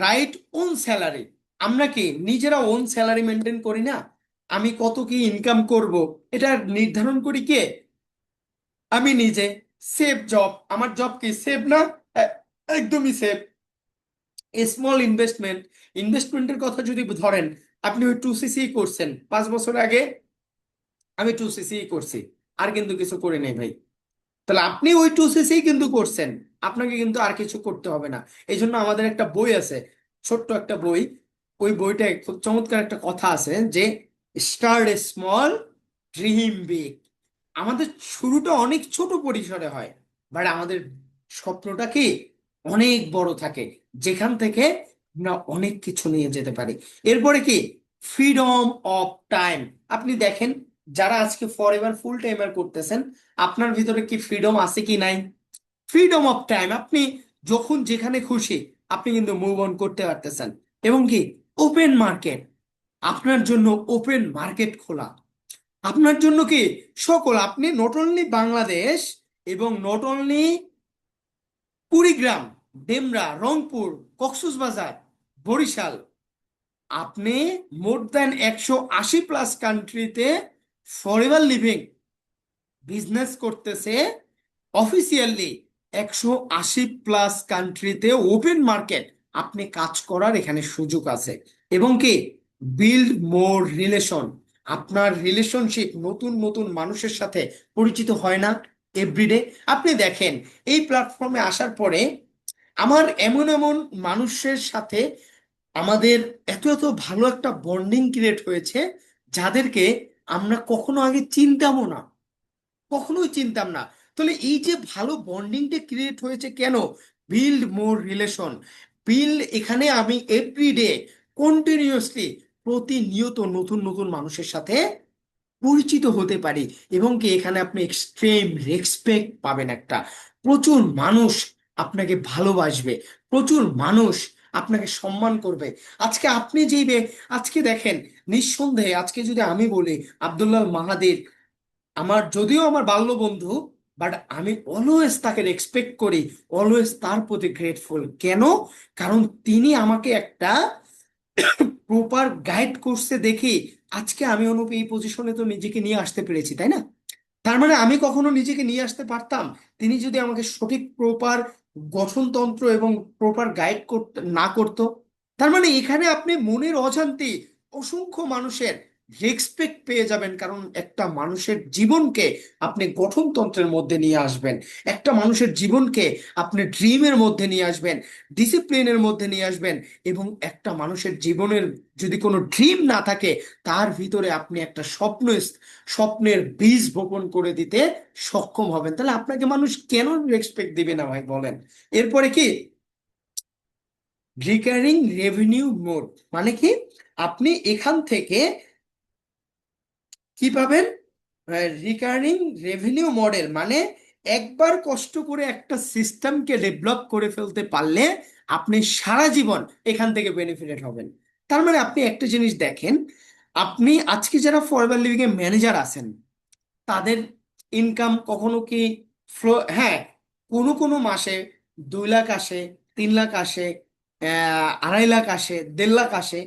write own salary. আমরা কি নিজেরা ওন স্যালারি মেনটেন করি না? আমি কত কি ইনকাম করব এটা নির্ধারণ করি কে? আমি নিজে। সেভ জব, আমার জব কি সেভ না? এ- একদমই সেভ। স্মল ইনভেস্টমেন্ট, ইনভেস্টমেন্টের কথা যদি ধরেন, আপনি ওই 2cc করছেন 5 বছর আগে, আমি 2cc করছি, আর কিন্তু কিছু করে নেই ভাই। তাহলে আপনি ওই 2cc কিন্তু করছেন, আপনাকে কিন্তু আর কিছু করতে হবে না। এই জন্য আমাদের একটা বই আছে, ছোট্ট একটা বই, ওই বইটায় খুব চমৎকার একটা কথা আছে যে start a small, dream big. আমাদের শুরুটা অনেক ছোট পরিসরে হয়, বাট আমাদের স্বপ্নটা কি অনেক বড় থাকে, যেখান থেকে আমরা অনেক কিছু নিয়ে যেতে পারি। এরপরে কি, ফ্রিডম অফ টাইম। আপনি দেখেন, যারা আজকে ফর এভার ফুল টাইমার করতেছেন, আপনার ভিতরে কি ফ্রিডম আছে কি নাই? ফ্রিডম অফ টাইম, আপনি যখন যেখানে খুশি আপনি কিন্তু মুভ অন করতে পারতেছেন। এবং কি, ওপেন মার্কেট, আপনার জন্য ওপেন মার্কেট খোলা, আপনার জন্য কি সকল, আপনি নট অনলি বাংলাদেশ এবং নট অনলি কুড়িগ্রাম, ডেমরা, রংপুর, কক্সবাজার, বরিশাল, আপনি মোর দ্যান 180+ কান্ট্রিতে ফরএভার লিভিং বিজনেস করতেছে অফিসিয়ালি। 180+ কান্ট্রিতে ওপেন মার্কেট, আপনি কাজ করার এখানে সুযোগ আছে। এবং কি, বিল্ড মোর রিলেশন, আপনার রিলেশনশিপ নতুন নতুন মানুষের সাথে পরিচিত হয় না এভরিডে? আপনি দেখেন, এই প্ল্যাটফর্মে আসার পরে আমার এমন এমন মানুষের সাথে আমাদের এত এত ভালো একটা বন্ডিং ক্রিয়েট হয়েছে, যাদেরকে আমরা কখনো আগে চিনতামও না, কখনোই চিনতাম না। তাহলে এই যে ভালো বন্ডিংটা ক্রিয়েট হয়েছে কেন? বিল্ড মোর রিলেশন, বিল্ড, এখানে আমি এভরিডে কন্টিনিউয়াসলি প্রতিনিয়ত নতুন নতুন মানুষের সাথে পরিচিত হতে পারি। এবং কি, এখানে আপনি এক্সট্রিম রেসপেক্ট পাবেন একটা, প্রচুর মানুষ আপনাকে ভালোবাসবে, প্রচুর মানুষ আপনাকে সম্মান করবে। আজকে আপনি যেই আজকে দেখেন, নিঃসন্দেহে আজকে যদি আমি বলি আব্দুল্লাহ মাহাদির আমার, যদিও আমার বাল্য বন্ধু, বাট আমি অলওয়েজ তাকে রেসপেক্ট করি, অলওয়েজ তার প্রতি গ্রেটফুল। কেন? কারণ তিনি আমাকে একটা প্রপার গাইড করছে দেখি আজকে আমি অনুপ এই পজিশনে তো নিজেকে নিয়ে আসতে পেরেছি, তাই না? তার মানে আমি কখনো নিজেকে নিয়ে আসতে পারতাম, তিনি যদি আমাকে সঠিক প্রপার গঠনতন্ত্র এবং প্রপার গাইড করতে না করতো? তার মানে এখানে আপনি মনের অজান্তে অসংখ্য মানুষের রেসপেক্ট পেয়ে যাবেন, কারণ একটা মানুষের জীবনকে আপনি গঠনতন্ত্রের মধ্যে নিয়ে আসবেন, একটা মানুষের জীবনকে আপনি ড্রিমের মধ্যে নিয়ে আসবেন, ডিসিপ্লিনের মধ্যে নিয়ে আসবেন। এবং একটা মানুষের জীবনের যদি কোনো ড্রিম না থাকে, তার ভিতরে আপনি একটা স্বপ্নের বীজ বপন করে দিতে সক্ষম হবেন। তাহলে আপনাকে মানুষ কেন রেসপেক্ট দিবে না ভাই, বলেন? এরপরে কি, রিকারিং রেভিনিউ মোড, মানে কি, আপনি এখান থেকে কি পাবেন? রিকারিং রেভিনিউ মডেল মানে একবার কষ্ট করে একটা সিস্টেমকে ডেভেলপ করে ফেলতে পারলে আপনি সারা জীবন এখান থেকে বেনিফিটেড হবেন। তার মানে আপনি একটা জিনিস দেখেন, আপনি আজকে যারা ফরএভার লিভিং এর ম্যানেজার আছেন, তাদের ইনকাম কখনো কি ফ্লো, হ্যাঁ, কোনো কোনো মাসে 2 লাখ আসে, 3 লাখ আসে, 2.5 লাখ আসে, 1.5 লাখ আসে,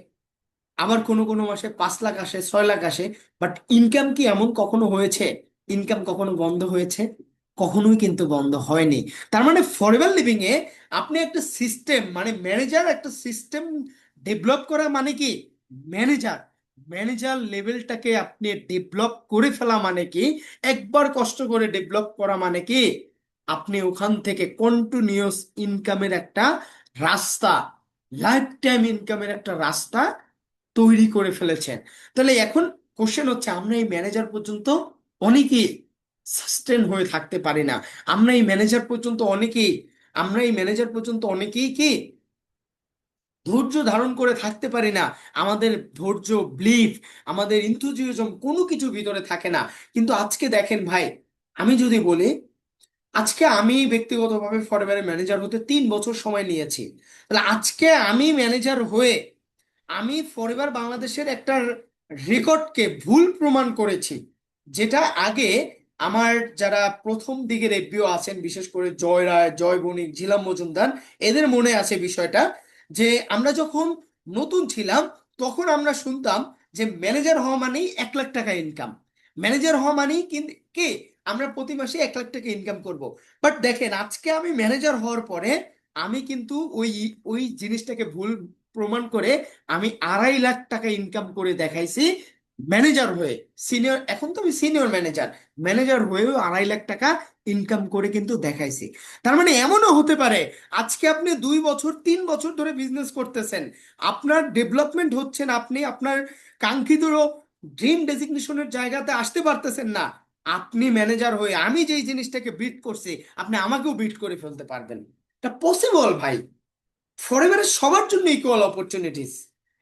আবার কোনো কোনো মাসে 5 লাখ আসে, 6 লাখ আসে। বাট ইনকাম কি এমন কখনো হয়েছে, ইনকাম কখনো বন্ধ হয়েছে? কখনোই কিন্তু বন্ধ হয়নি। তার মানে ফরএভার লিভিং এ আপনি একটা সিস্টেম, মানে ম্যানেজার, একটা সিস্টেম ডেভেলপ করা মানে কি, ম্যানেজার, ম্যানেজার লেভেলটাকে আপনি ডেভেলপ করে ফেলা মানে কি, একবার কষ্ট করে ডেভেলপ করা মানে কি, আপনি ওখান থেকে কন্টিনিউয়াস ইনকামের একটা রাস্তা, লাইফ টাইম ইনকামের একটা রাস্তা তৈরি করে ফেলেছেন। তাহলে এখন কোশ্চেন হচ্ছে, আমরা এই ম্যানেজার পর্যন্ত অনেকেই সাস্টেন হয়ে থাকতে পারি না। আমরা এই ম্যানেজার পর্যন্ত অনেকেই, আমরা এই ম্যানেজার পর্যন্ত অনেকেই কি ধৈর্য ধারণ করে থাকতে পারি না। আমাদের ধৈর্য, ব্লিফ, আমাদের ইনথুজিয়াজম কোনো কিছু ভিতরে থাকে না। কিন্তু আজকে দেখেন ভাই, আমি যদি বলি আজকে আমি ব্যক্তিগতভাবে ফরএভারের ম্যানেজার হতে 3 বছর সময় নিয়েছি। তাহলে আজকে আমি ম্যানেজার হয়ে আমি ফরএভার বাংলাদেশের একটা রেকর্ডকে ভুল প্রমাণ করেছি, যেটা আগে আমার যারা প্রথম দিকের এফবিও আছেন, বিশেষ করে জয় রায়, জয় বণিক, ঝিলাম মজুমদার, এদের মনে আছে বিষয়টা, যে আমরা যখন নতুন ছিলাম তখন আমরা শুনতাম যে ম্যানেজার হওয়া মানেই 1 লাখ টাকা ইনকাম, ম্যানেজার হওয়া মানেই কিন্তু কি আমরা প্রতি মাসে 1 লাখ টাকা ইনকাম করব। বাট দেখেন আজকে আমি ম্যানেজার হওয়ার পরে আমি কিন্তু ওই ওই জিনিসটাকে ভুল প্রমাণ করে আমি 2.5 লাখ টাকা ইনকাম করে দেখাইছি ম্যানেজার হয়ে। সিনিয়র, এখন তো আমি সিনিয়র ম্যানেজার, ম্যানেজার হয়েও 2.5 লাখ টাকা ইনকাম করে কিন্তু দেখাইছি। তার মানে এমনও হতে পারে আজকে আপনি 2 বছর 3 বছর ধরে বিজনেস করতেছেন, আপনার ডেভেলপমেন্ট হচ্ছে না, আপনি আপনার কাঙ্ক্ষিত ড্রিম ডেজিগনেশনের জায়গাতে আসতে পারতেছেন না, আপনি ম্যানেজার হয়ে আমি যেই জিনিসটাকে বিট করছি আপনি আমাকেও বিট করে ফেলতে পারবেন। এটা পসিবল ভাই। ফরএভারের সবার জন্য ইকুয়াল অপরচুনিটিস,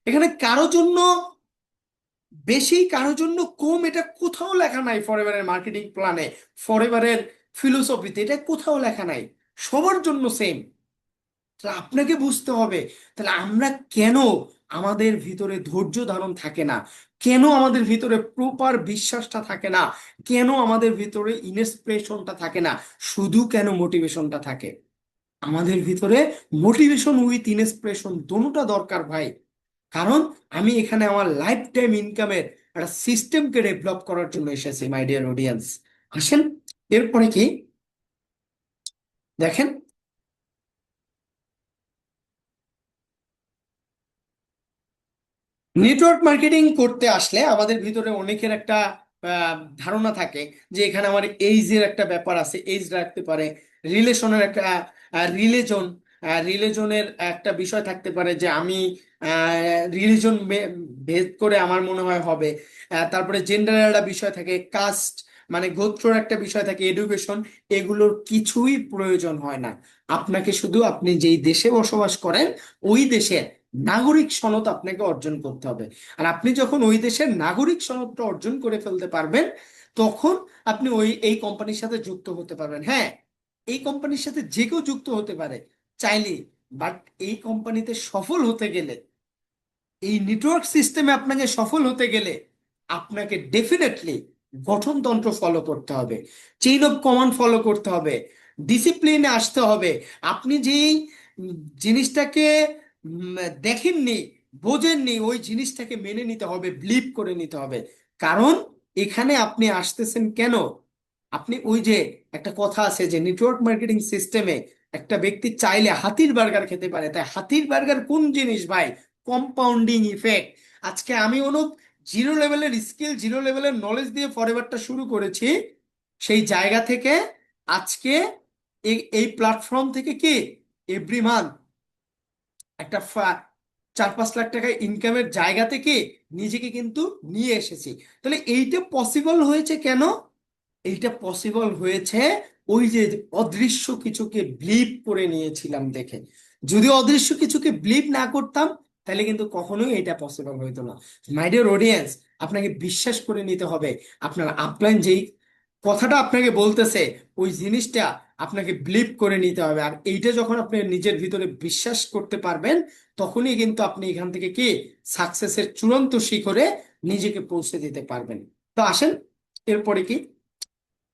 এখানে কারো জন্য বেশি কারো জন্য কম, এটা কোথাও লেখা নাই ফরএভারের মার্কেটিং প্ল্যানে, ফরএভারের ফিলোসফিতে এটা কোথাও লেখা নাই, সবার জন্য সেম। তাহলে আপনাকে বুঝতে হবে, তাহলে আমরা কেন আমাদের ভিতরে ধৈর্য ধারণ থাকে না, কেন আমাদের ভিতরে প্রপার বিশ্বাসটা থাকে না, কেন আমাদের ভিতরে ইনস্পিরেশনটা থাকে না, শুধু কেন মোটিভেশনটা থাকে। আমাদের ভিতরে মোটিভেশন উইথ ইন্সপিরেশন দোনোটা দরকার ভাই। কারণ আমি এখানে আমার লাইফ টাইম ইনকামের একটা সিস্টেমকে ডেভেলপ করার জন্য এসেছি মাই ডিয়ার অডিয়েন্স। আসেন, এরপরে কি দেখেন, নেটওয়ার্ক মার্কেটিং করতে আসলে আমাদের ভিতরে অনেকের একটা ধারণা থাকে যে এখানে আমার এইজের একটা ব্যাপার আছে, এইজ রাখতে পারে, রিলেশনের একটা রিলেজন রিলেজনের একটা বিষয় থাকতে পারে যে আমি রিলিজন ভেদ করে আমার মনে হয় হবে। তারপরে জেন্ডারের একটা বিষয় থাকে, কাস্ট মানে গোত্রর একটা বিষয় থাকে, এডুকেশন, এগুলোর কিছুই প্রয়োজন হয় না। আপনাকে শুধু আপনি যেই দেশে বসবাস করেন ওই দেশের নাগরিক সনদ আপনাকে অর্জন করতে হবে। আর আপনি যখন ওই দেশের নাগরিক সনদটা অর্জন করে ফেলতে পারবেন তখন আপনি ওই এই কোম্পানির সাথে যুক্ত হতে পারবেন। হ্যাঁ, এই কোম্পানির সাথে যে কেউ যুক্ত হতে পারে চাইলে, বাট এই কোম্পানিতে সফল হতে গেলে, এই নেটওয়ার্ক সিস্টেমে আপনাকে সফল হতে গেলে আপনাকে ডেফিনেটলি গঠনতন্ত্র ফলো করতে হবে, চেইন অফ কমান্ড ফলো করতে হবে, ডিসিপ্লিনে আসতে হবে। আপনি যেই উম, জিনিসটাকে উম, দেখেননি, বোঝেননি, ওই জিনিসটাকে মেনে নিতে হবে, বিলিভ করে নিতে হবে। কারণ এখানে আপনি আসতেছেন কেন, আপনি ওই যে একটা কথা আছে যে নেটওয়ার্ক মার্কেটিং সিস্টেমে একটা ব্যক্তি চাইলে হাতির বার্গার খেতে পারে, তাই হাতির বার্গার কোন জিনিস ভাই? Compounding effect. আজকে আমি অনুপ জিরো লেভেলের স্কিল, জিরো লেভেলের নলেজ দিয়ে ফরএভারটা শুরু করেছি, সেই জায়গা থেকে আজকে এই প্ল্যাটফর্ম থেকে কি এভরি মান্থ একটা 4-5 লাখ টাকা ইনকামের জায়গা থেকে নিজেকে কিন্তু নিয়ে এসেছি। তাহলে এইটা পসিবল হয়েছে কেন? এইটা পসিবল হয়েছে ওই যে অদৃশ্য কিছুকে ব্লিপ করে নিয়েছিলাম দেখে। যদি অদৃশ্য কিছুকে ব্লিপ না করতাম তাহলে কিন্তু কখনোই এটা পসিবল হইতো না। মাই ডিয়ার অডিয়েন্স, আপনাকে বিশ্বাস করে নিতে হবে, আপনার আপলাইন যেই কথাটা আপনাকে বলতেছে ওই জিনিসটা আপনাকে বিলিভ করে নিতে হবে। আর এইটা যখন আপনি নিজের ভিতরে বিশ্বাস করতে পারবেন তখনই কিন্তু আপনি এখান থেকে কি সাকসেসের চূড়ান্ত শিখরে নিজেকে পৌঁছে দিতে পারবেন। তো আসেন, এরপরে কি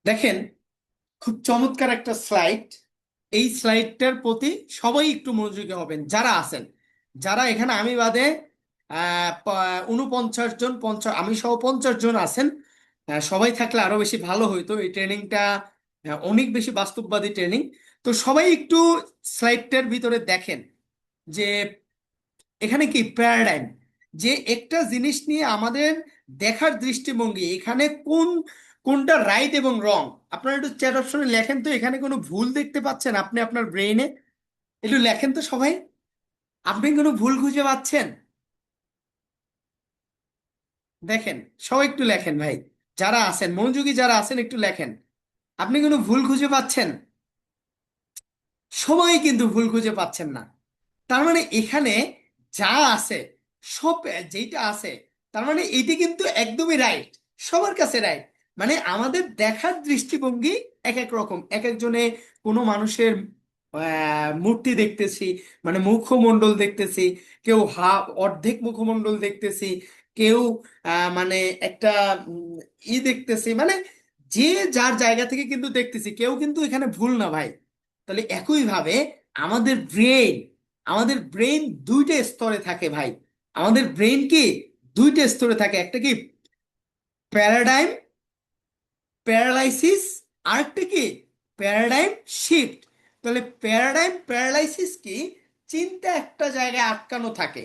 দেখেন, খুব চমৎকার একটা স্লাইড। এই স্লাইডটার প্রতি সবাই একটু মনোযোগী হবেন যারা আছেন, যারা এখানে আমি বাদে 49 জন, 50, আমি সহ 50 জন আছেন। সবাই থাকলে আরো বেশি ভালো হইতো, এই ট্রেনিংটা অনেক বেশি বাস্তববাদী ট্রেনিং। তো সবাই একটু স্লাইডটার ভিতরে দেখেন যে এখানে কি প্যারাডাইম, যে একটা জিনিস নিয়ে আমাদের দেখার দৃষ্টিভঙ্গি, এখানে কোনটা রাইট এবং রং। আপনারা একটু চ্যাট অপশনে লেখেন তো এখানে কোনো ভুল দেখতে পাচ্ছেন আপনি আপনার ব্রেইনে? একটু লেখেন তো সবাই, আপনি কোনো ভুল খুঁজে পাচ্ছেন? দেখেন, সবাই একটু লেখেন ভাই, যারা আছেন মনোযোগী যারা আছেন একটু লেখেন, আপনি কোনো ভুল খুঁজে পাচ্ছেন? সবাই কিন্তু ভুল খুঁজে পাচ্ছেন না। তার মানে এখানে যা আছে সব যেইটা আছে, তার মানে এইটা কিন্তু একদমই রাইট, সবার কাছে রাইট। মানে আমাদের দেখার দৃষ্টিভঙ্গি এক এক রকম, এক একজনে কোনো মানুষের মূর্তি দেখতেছি, মানে মুখমণ্ডল দেখতেছি, কেউ অর্ধেক মুখমণ্ডল দেখতেছি, কেউ মানে একটা উম, দেখতেছি, মানে যে যার জায়গা থেকে কিন্তু দেখতেছি, কেউ কিন্তু এখানে ভুল না ভাই। তাহলে একইভাবে আমাদের ব্রেন, আমাদের ব্রেন দুইটা স্তরে থাকে ভাই। আমাদের ব্রেন কি দুইটা স্তরে থাকে, একটা কি প্যারাডাইম প্যারালাইসিস, আরেকটা কি প্যারাডাইম শিফট। তাহলে প্যারাডাইম প্যারালাইসিস কি, চিন্তা একটা জায়গায় আটকানো থাকে।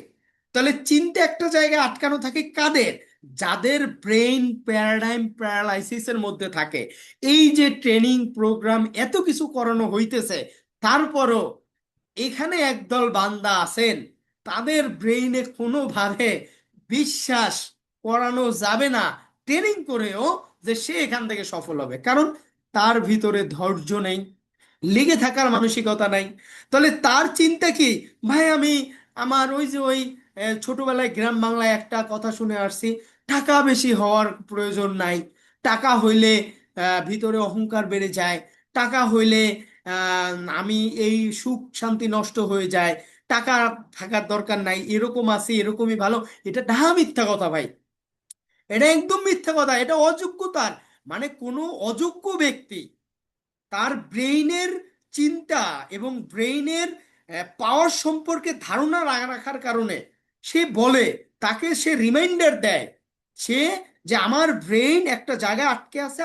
তাহলে চিন্তা একটা জায়গায় আটকানো থাকে কাদের? যাদের ব্রেইন প্যারাডাইম প্যারালাইসিসের মধ্যে থাকে। এই যে ট্রেনিং প্রোগ্রাম এত কিছু করানো হইতেছে, তারপরও এখানে একদল বান্দা আছেন, তাদের ব্রেইনে কোনোভাবে বিশ্বাস করানো যাবে না ট্রেনিং করেও যে সে এখান থেকে সফল হবে, কারণ তার ভিতরে ধৈর্য নেই, লেগে থাকার মানসিকতা নাই। তাহলে তার চিন্তা কি? ভাই আমি আমার ওই যে ওই ছোটবেলায় গ্রাম বাংলায় একটা কথা শুনে আসছি, টাকা বেশি হওয়ার প্রয়োজন নাই, টাকা হইলে ভিতরে অহংকার বেড়ে যায়, টাকা হইলে আমি এই সুখ শান্তি নষ্ট হয়ে যায়, টাকা থাকার দরকার নাই, এরকম আছে এরকমই ভালো। এটা ডাহা মিথ্যা কথা ভাই, এটা একদম মিথ্যা কথা, এটা অযোগ্যতার। মানে কোনো অযোগ্য ব্যক্তি তার ব্রেইনের চিন্তা এবং ব্রেইনের পাওয়ার সম্পর্কে ধারণা রাখার কারণে সে বলে, তাকে সে রিমাইন্ডার দেয়, সে যে আমার ব্রেইন একটা জায়গায় আটকে আছে,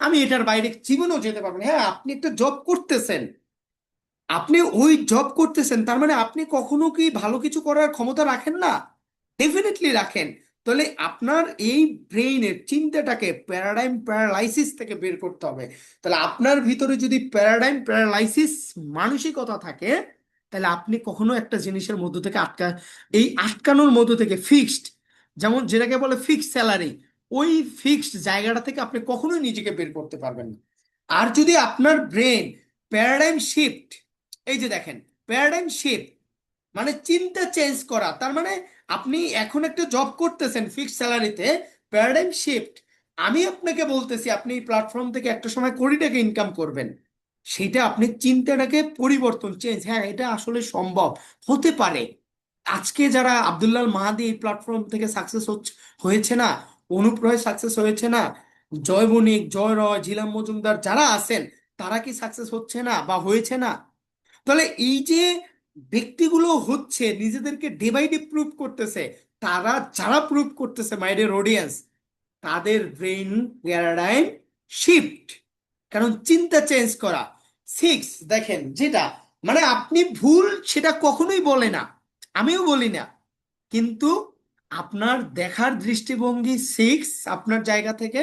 আমি এটার বাইরে জীবনেও যেতে পারবো না। হ্যাঁ, আপনি একটা জব করতেছেন, আপনি ওই জব করতেছেন, তার মানে আপনি কখনো কি ভালো কিছু করার ক্ষমতা রাখেন না? ডেফিনেটলি রাখেন। তাহলে আপনার এই ব্রেইনের চিন্তাটাকে প্যারাডাইম প্যারালাইসিস থেকে বের করতে হবে। তাহলে আপনার ভিতরে যদি প্যারাডাইম প্যারালাইসিস মানসিকতা থাকে, তাহলে আপনি কখনো একটা জিনিসের মধ্য থেকে এই আটকানোর মধ্য থেকে ফিক্সড, যেমন যেটাকে বলে ফিক্সড স্যালারি, ওই ফিক্সড জায়গাটা থেকে আপনি কখনোই নিজেকে বের করতে পারবেন না। আর যদি আপনার ব্রেন প্যারাডাইম শিফট, এই যে দেখেন, প্যারাডাইম শিফট মানে চিন্তা চেঞ্জ করা, তার মানে আপনি এখন একটা জব করতেছেন ফিক্সড স্যালারিতে, প্যারাডাইম শিফট, আমি আপনাকে বলতেছি আপনি এই প্ল্যাটফর্ম থেকে একটা সময় কোটি টাকা ইনকাম করবেন, সেটা আপনি চিন্তাটাকে পরিবর্তন চেঞ্জ, হ্যাঁ এটা আসলে সম্ভব হতে পারে। আজকে যারা আব্দুল্লাহ মাহাদি এই প্ল্যাটফর্ম থেকে সাকসেস হয়েছে না, অনুপ রয় সাকসেস হয়েছে না, জয় বণিক, জয় রয়, ঝিলাম মজুমদার যারা আছেন, তারা কি সাকসেস হচ্ছে না বা হয়েছে না? তাহলে এই যে ব্যক্তিগুলো হচ্ছে, নিজেদেরকে ডে বাই ডে প্রুভ করতেছে, তারা যারা প্রুভ করতেছে মাই ডিয়ার অডিয়েন্স, তাদের ব্রেইন প্যারাডাইম শিফট, কারণ চিন্তা চেঞ্জ করা। সিক্স দেখেন, যেটা মানে আপনি ভুল সেটা কখনোই বলে না, আমিও বলি না, কিন্তু আপনার দেখার দৃষ্টিভঙ্গি সিক্স আপনার জায়গা থেকে,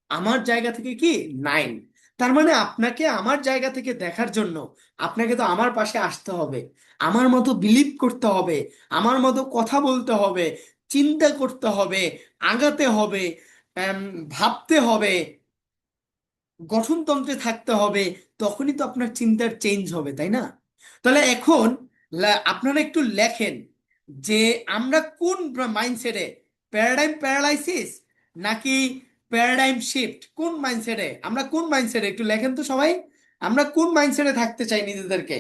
আমার জায়গা থেকে কি নাইন। তার মানে আপনাকে আমার জায়গা থেকে দেখার জন্য আপনাকে তো আমার পাশে আসতে হবে, আমার মতো বিলিভ করতে হবে, আমার মতো কথা বলতে হবে, চিন্তা করতে হবে, আগাতে হবে, এম, ভাবতে হবে, গঠনতন্ত্রে থাকতে হবে, তখনই তো আপনার চিন্তার চেঞ্জ হবে, তাই না? তাহলে এখন আপনারা একটু লেখেন যে আমরা কোন মাইন্ডসেটে, প্যারাডাইম প্যারালাইসিস নাকি প্যারাডাইম শিফট, কোন মাইন্ডসেটে, আমরা কোন মাইন্ডসেটে একটু লেখেন তো সবাই, আমরা কোন মাইন্ডসেটে থাকতে চাই নিজেদেরকে?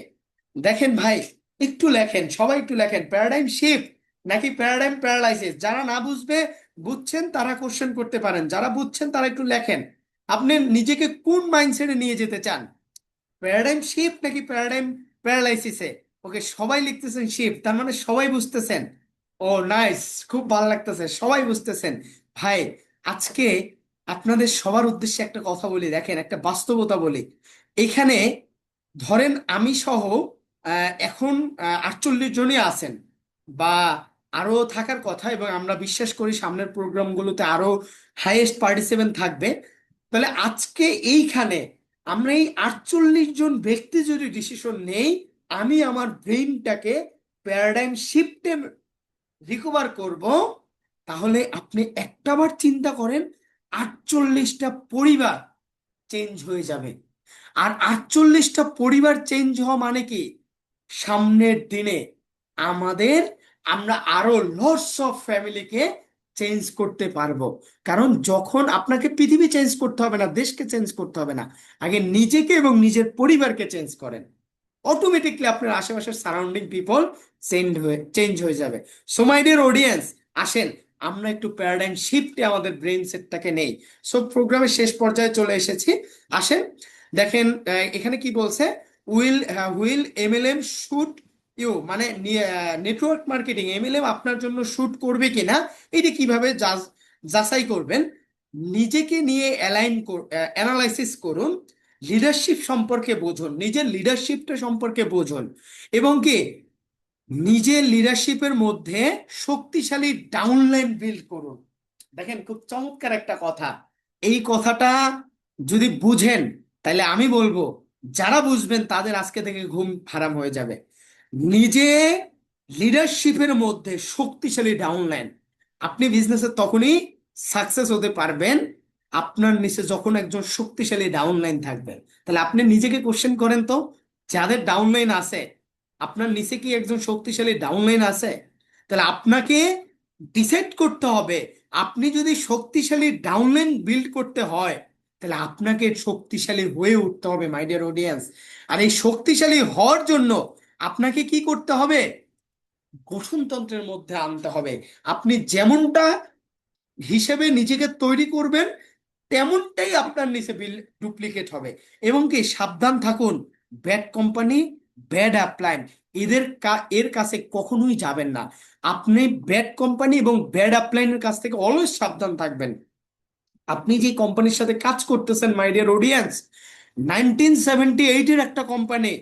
দেখেন ভাই, একটু লেখেন, সবাই একটু লেখেন, প্যারাডাইম শিফট নাকি প্যারাডাইম প্যারালাইসিস। যারা না বুঝবে, বুঝছেন তারা কোশ্চেন করতে পারেন, যারা বুঝছেন তারা একটু লেখেন, আপনি নিজেকে কোন মাইন্ডসেটে নিয়ে যেতে চান, প্যারাডাইম শিফট নাকি প্যারাডাইম প্যারালাইসিসে? ওকে, সবাই লিখতেছেন শিফট, তার মানে সবাই বুঝতেছেন। ও নাইস, খুব ভালো লাগতেছে, সবাই বুঝতেছেন। ভাই আজকে আপনাদের সবার উদ্দেশ্যে একটা কথা বলি, দেখেন একটা বাস্তবতা বলি। এখানে ধরেন আমি সহ এখন 48 জনই আছেন, বা আরো থাকার কথা, এবং আমরা বিশ্বাস করি সামনের প্রোগ্রামগুলোতে আরো হাইয়েস্ট পার্টিসিপেন্ট থাকবে। তাহলে আজকে এইখানে আমরা এই 48 জন ব্যক্তি যদি ডিসিশন নেই, আমি আমার ব্রেইনটাকে প্যারাডাইম শিফটে রিকভার করব, তাহলে আপনি একটাবার চিন্তা করেন, 48টা পরিবার চেঞ্জ হয়ে যাবে। আর 48টা পরিবার চেঞ্জ হওয়া মানে কি, সামনের দিনে আমাদের, আমরা আরো লটস অফ ফ্যামিলিকে চেঞ্জ করতে পারবো। কারণ যখন আপনাকে পৃথিবী চেঞ্জ করতে হবে না, দেশকে চেঞ্জ করতে হবে না, আগে নিজেকে এবং নিজের পরিবারকে চেঞ্জ করেন, অটোমেটিকলি আপনার আশেপাশের সারাউন্ডিং পিপল চেঞ্জ হয়ে যাবে। সো মাই ডিয়ার অডিয়েন্স, আসেন আমরা একটু প্যারাডাইম শিফটে আমাদের ব্রেন সেটটাকে নেই। সো প্রোগ্রামের শেষ পর্যায়ে চলে এসেছি। আসেন দেখেন এখানে কি বলছে, উইল এমএলএম শুট ইউ, মানে নেটওয়ার্ক মার্কেটিং এমএলএম আপনার জন্য শুট করবে কিনা এটা কিভাবে যাচাই করবেন। নিজেকে নিয়ে অ্যানালাইসিস করুন, লিডারশিপ সম্পর্কে বুঝুন, নিজের লিডারশিপটা সম্পর্কে বুঝুন, এবং কি নিজের লিডারশিপের মধ্যে শক্তিশালী ডাউনলাইন বিল্ড করুন। দেখেন খুব চমৎকার একটা কথা, এই কথাটা যদি বুঝেন তাহলে আমি বলবো যারা বুঝবেন তাদের আজকে থেকে ঘুম হারাম হয়ে যাবে। নিজে লিডারশিপের মধ্যে শক্তিশালী ডাউনলাইন, আপনি বিজনেসে তখনই সাকসেস হতে পারবেন আপনার নিচে যখন একজন শক্তিশালী ডাউনলাইন থাকবে। তাহলে আপনি নিজেকে কোশ্চেন করেন তো, যাদের ডাউনলাইন আছে, আপনার নিচে কি একজন শক্তিশালী ডাউনলাইন আছে? তাহলে আপনাকে ডিসাইড করতে হবে, আপনি যদি শক্তিশালী ডাউনলাইন বিল্ড করতে হয় তাহলে আপনাকে শক্তিশালী হয়ে উঠতে হবে মাই ডিয়ার অডিয়েন্স। আর এই শক্তিশালী হওয়ার জন্য আপনাকে কি করতে হবে, গঠনতন্ত্রের মধ্যে আনতে হবে। আপনি যেমনটা হিসেবে নিজেকে তৈরি করবেন তেমনটাই আপনার নিচে বিল ডুপ্লিকেট হবে। এবং কি সাবধান থাকুন, ব্যাড কোম্পানি, ব্যাড অ্যাপ্লায়েন্স, এর কাছে কখনোই যাবেন না। আপনি ব্যাড কোম্পানি এবং ব্যাড অ্যাপ্লায়েন্সের কাছ থেকে অলওয়েজ সাবধান থাকবেন। আপনি যে কোম্পানির সাথে কাজ করতেছেন মাই ডিয়ার অডিয়েন্স, 1978-এর একটা কোম্পানি,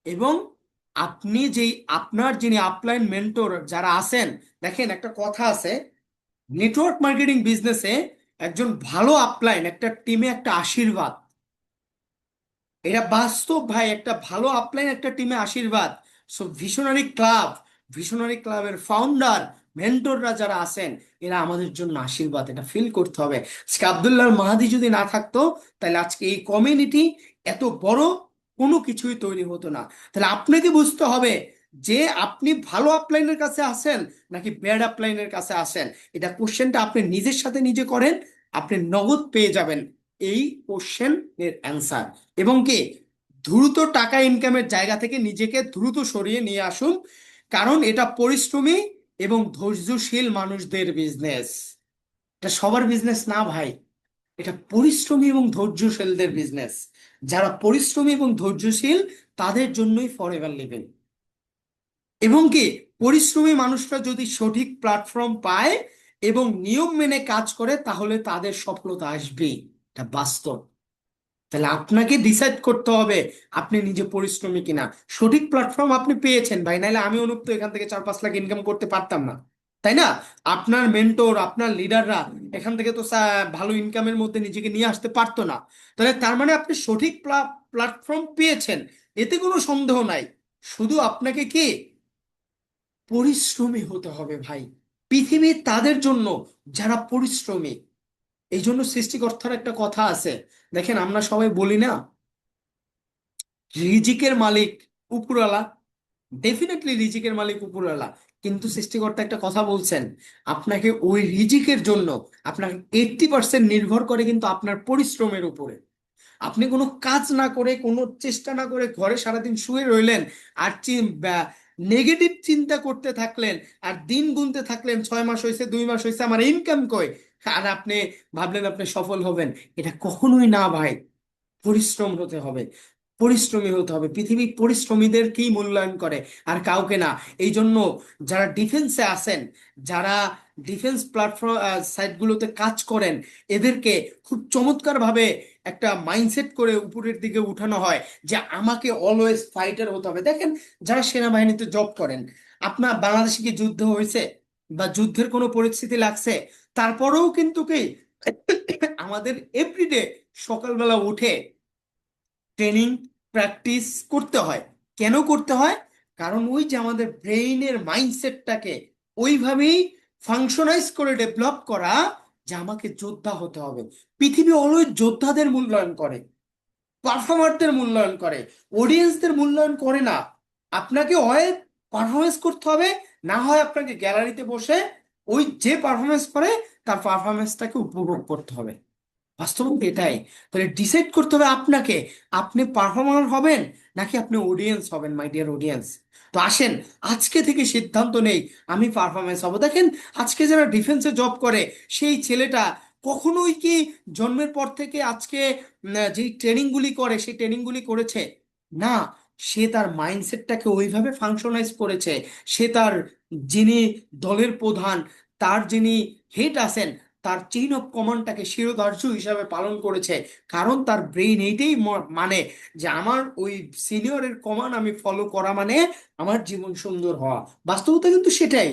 এবং আপনি যেই আপনার যিনি আপলাইন মেন্টর যারা আছেন, দেখেন একটা কথা আছে, নেটওয়ার্ক মার্কেটিং বিজনেসে একজন ভালো আপলাইন একটা টিমে একটা আশীর্বাদ। এটা বাস্তব ভাই, একটা ভালো আপলাইন একটা টিমে আশীর্বাদ। সো ভিশনারি ক্লাবের ফাউন্ডার মেন্টররা যারা আছেন এরা আমাদের জন্য আশীর্বাদ, এটা ফিল করতে হবে। আজকে আব্দুল্লাহ মাহাদি যদি না থাকতো তাহলে আজকে এই কমিউনিটি এত বড় কোনো কিছুই তৈরি হতো না। তাহলে আপনাকে বুঝতে হবে যে আপনি ভালো আপলাইনের কাছে আছেন নাকি ব্যাড আপলাইনের কাছে আছেন। এটা কোশ্চেনটা আপনি নিজের সাথে নিজে করেন, আপনি নগদ পেয়ে যাবেন এই কোশ্চেন এর অ্যান্সার। এবং কি দ্রুত টাকা ইনকামের জায়গা থেকে নিজেকে দ্রুত সরিয়ে নিয়ে আসুন, কারণ এটা পরিশ্রমী এবং ধৈর্যশীল মানুষদের বিজনেস। এটা সবার বিজনেস না ভাই, এটা পরিশ্রমী এবং ধৈর্যশীলদের বিজনেস। যারা পরিশ্রমী এবং ধৈর্যশীল তাদের জন্যই ফরএভার লিভিং। এবং কি পরিশ্রমী মানুষরা যদি সঠিক প্ল্যাটফর্ম পায় এবং নিয়ম মেনে কাজ করে তাহলে তাদের সফলতা আসবেই, এটা বাস্তব। তাহলে আপনাকে ডিসাইড করতে হবে আপনি নিজে পরিশ্রমী কিনা। সঠিক প্ল্যাটফর্ম আপনি পেয়েছেন ভাই, নাইলে আমি অনুপ তো এখান থেকে 4-5 লাখ ইনকাম করতে পারতাম না, তাই না? আপনার মেন্টর আপনার লিডাররা এখান থেকে তো ভালো ইনকামের মধ্যে নিজেকে নিয়ে আসতে পারতো না। তাহলে তার মানে আপনি সঠিক প্ল্যাটফর্ম পেয়েছেন, এতে কোনো সন্দেহ নাই। শুধু আপনাকে কি পরিশ্রমী হতে হবে ভাই। পৃথিবী তাদের জন্য যারা পরিশ্রমী। এই জন্য সৃষ্টিকর্তার একটা কথা আছে, দেখেন আমরা সবাই বলি না রিজিকের মালিক উপরওয়ালা, ডেফিনেটলি রিজিকের মালিক উপরওয়ালা, কিন্তু সৃষ্টিকর্তা একটা কথা বলছেন, আপনাকে ওই রিজিকের জন্য আপনার 80% নির্ভর করে কিন্তু আপনার পরিশ্রমের উপরে। আপনি কোনো কাজ না করে কোনো চেষ্টা না করে ঘরে সারাদিন শুয়ে রইলেন আর নেগেটিভ চিন্তা করতে থাকলেন, আর দিন গুনতে থাকলেন 6 মাস হয়েছে 2 মাস হয়েছে আমার ইনকাম কই, আর আপনি ভাবলেন আপনি সফল হবেন। এটা কখনোই না ভাই, পরিশ্রম হতে হবে, পরিশ্রমী হতে হবে। পৃথিবী পরিশ্রমীদেরকেই মূল্যায়ন করে আর কাউকে না। এই জন্য যারা ডিফেন্সে আছেন, যারা ডিফেন্স প্ল্যাটফর্ম সাইটগুলোতে কাজ করেন, এদেরকে খুব চমৎকার ভাবে একটা মাইন্ডসেট করে উপরের দিকে উঠানো হয় যে আমাকে অলওয়েজ ফাইটার হতে হবে। দেখেন যারা সেনাবাহিনীতে জব করেন, আপনার বাংলাদেশে কি যুদ্ধ হয়েছে বা যুদ্ধের কোনো পরিস্থিতি লাগছে, তারপরেও কিন্তু কি আমাদের এভরিডে সকালবেলা উঠে ট্রেনিং প্র্যাকটিস করতে হয়। কেন করতে হয়? কারণ ওই যে আমাদের ব্রেইনের মাইন্ডসেটটাকে ওইভাবেই ফাংশনাইজ করে ডেভেলপ করা যে আমাকে যোদ্ধা হতে হবে। পৃথিবী অলওয়েজ যোদ্ধাদের মূল্যায়ন করে, পারফর্মারদের মূল্যায়ন করে, অডিয়েন্সদের মূল্যায়ন করে না। আপনাকে হয় পারফরমেন্স করতে হবে, না হয় আপনাকে গ্যালারিতে বসে ওই যে পারফরমেন্স করে তার পারফরমেন্সটাকে উপভোগ করতে হবে। বাস্তবতা এটাই। তাহলে ডিসাইড করতে হবে আপনাকে, আপনি পারফর্মার হবেন নাকি আপনি অডিয়েন্স হবেন, মাই ডিয়ার অডিয়েন্স। তো আসেন আজকে থেকে সিদ্ধান্ত নেই আমি পারফরমেন্স হব। দেখেন আজকে যারা ডিফেন্সে জব করে, সেই ছেলেটা কখনোই কি জন্মের পর থেকে আজকে যে ট্রেনিংগুলি করে সেই ট্রেনিংগুলি করেছে? না। সে তার মাইন্ডসেটটাকে ওইভাবে ফাংশনাইজ করেছে। সে তার যিনি দলের প্রধান, তার যিনি হেড আছেন, তার চেইন অফ কমান্ডটাকে শিরোধার্য হিসাবে পালন করেছে। কারণ তার ব্রেইন এইটাই মানে যে আমার ওই সিনিয়রের কমান্ড আমি ফলো করা মানে আমার জীবন সুন্দর হওয়া। বাস্তবতা কিন্তু সেটাই।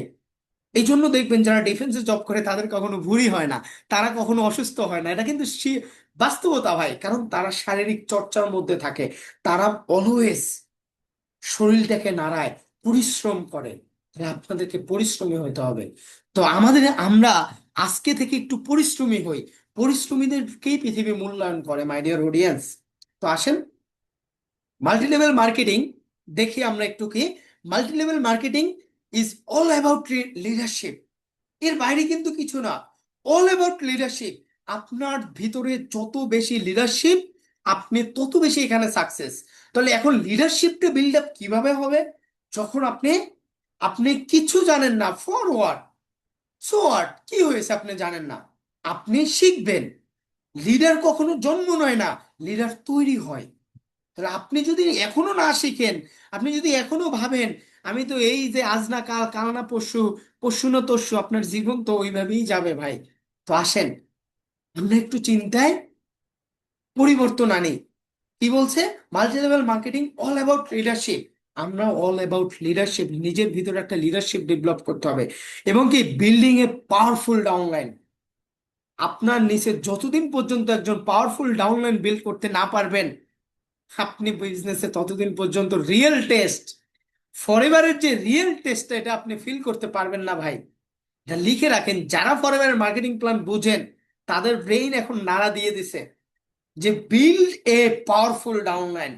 এই জন্য দেখবেন যারা ডিফেন্সে জব করে তাদের কখনো ভুঁড়ি হয় না, তারা কখনো অসুস্থ হয় না। এটা কিন্তু বাস্তবতা ভাই, কারণ তারা শারীরিক চর্চার মধ্যে থাকে। তারা অলওয়েজ শরীরটাকে নাড়ায়, পরিশ্রম করে। তাহলে আপনাদেরকে পরিশ্রমী হতে হবে। তো আমরা আজকে থেকে একটু পরিশ্রমী হই। পরিশ্রমীদেরকেই পৃথিবী মূল্যায়ন করে, মাই ডিয়ার অডিয়েন্স। তো আসেন মাল্টিলেভেল মার্কেটিং দেখি আমরা একটু কি। Multilevel marketing is all about leadership. এর বাইরে কিন্তু কিছু না। All about leadership. আপনার ভিতরে যত বেশি লিডারশিপ, আপনি তত বেশি এখানে সাকসেস। তাহলে এখন লিডারশিপটা বিল্ড আপ কিভাবে হবে? যখন আপনি আপনি কিছু জানেন না, ফরওয়ার্ড সো হোয়াট, কি হয়েছে আপনি জানেন না, আপনি শিখবেন। লিডার কখনো জন্ম নেয় না, লিডার তৈরি হয়। তাহলে আপনি যদি এখনো না শিখেন, আপনি যদি এখনো ভাবেন আমি তো এই যে আজ না কাল, কাল না পরশু, পরশু না তরশু, আপনার জীবন তো ওইভাবেই যাবে ভাই। তো আসেন আমরা একটু চিন্তায় পরিবর্তন আনি। কি বলছে? Multi level marketing all about leadership. আমরা অল অ্যাবাউট লিডারশিপ, নিজের ভিতরে একটা লিডারশিপ ডেভেলপ করতে হবে। এবং কি বিল্ডিং এ পাওয়ারফুল ডাউনলাইন। আপনার নিচে যতদিন পর্যন্ত একজন পাওয়ারফুল ডাউনলাইন বিল্ড করতে না পারবেন, আপনি বিজনেসে ততদিন পর্যন্ত রিয়েল টেস্ট, ফরএভারের যে রিয়েল টেস্ট, এটা আপনি ফিল করতে পারবেন না ভাই। এটা লিখে রাখেন, যারা ফরএভারের মার্কেটিং প্ল্যান বুঝেন তাদের ব্রেইন এখন নাড়া দিয়ে দিছে যে build a powerful downline.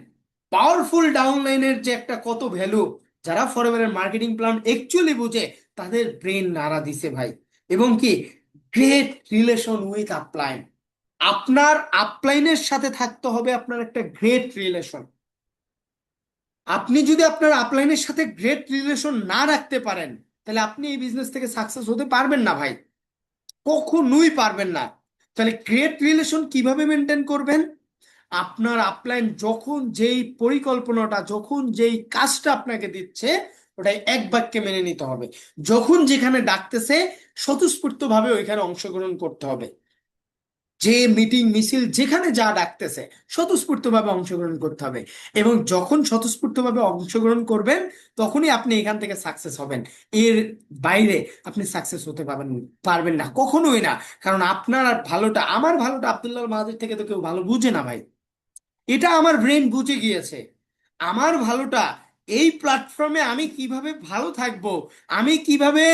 Powerful ডাউনলাইনের যে একটা কত ভ্যালু, যারা ফরএভারের মার্কেটিং প্ল্যান অ্যাকচুয়ালি বুঝে তাদের ব্রেন নাড়া দিছে ভাই। এবং কি গ্রেট রিলেশন উইথ আপলাইন। আপনার আপলাইনের সাথে থাকতে হবে আপনার একটা গ্রেট রিলেশন। আপনি যদি আপনার আপলাইনের সাথে গ্রেট রিলেশন না রাখতে পারেন, তাহলে আপনি এই বিজনেস থেকে সাকসেস হতে পারবেন না ভাই, কখনোই পারবেন না। তাহলে গ্রেট রিলেশন কিভাবে মেনটেন করবেন? আপনার আপলাইন যখন যেই পরিকল্পনাটা, যখন যেই কাজটা আপনাকে দিচ্ছে, ওটাই এক বাক্যে মেনে নিতে হবে। যখন যেখানে ডাকতেছে স্বতঃস্ফূর্ত ভাবে ওইখানে অংশগ্রহণ করতে হবে। যে মিটিং মিছিল যেখানে যা ডাকতেছে স্বতঃস্ফূর্তভাবে অংশগ্রহণ করতে হবে। এবং যখন স্বতঃস্ফূর্তভাবে অংশগ্রহণ করবেন, তখনই আপনি এখান থেকে সাকসেস হবেন। এর বাইরে আপনি সাকসেস হতে পারবেন পারবেন না, কখনোই না। কারণ আপনার ভালোটা, আমার ভালোটা আব্দুল্লাহ মাহাদির থেকে তো কেউ ভালো বুঝে না ভাই। এটা আমার ব্রেন বুঝে গিয়েছে। আমার ভালোটা এই প্ল্যাটফর্মে আমি কিভাবে ভালো থাকবো, আমি কিভাবে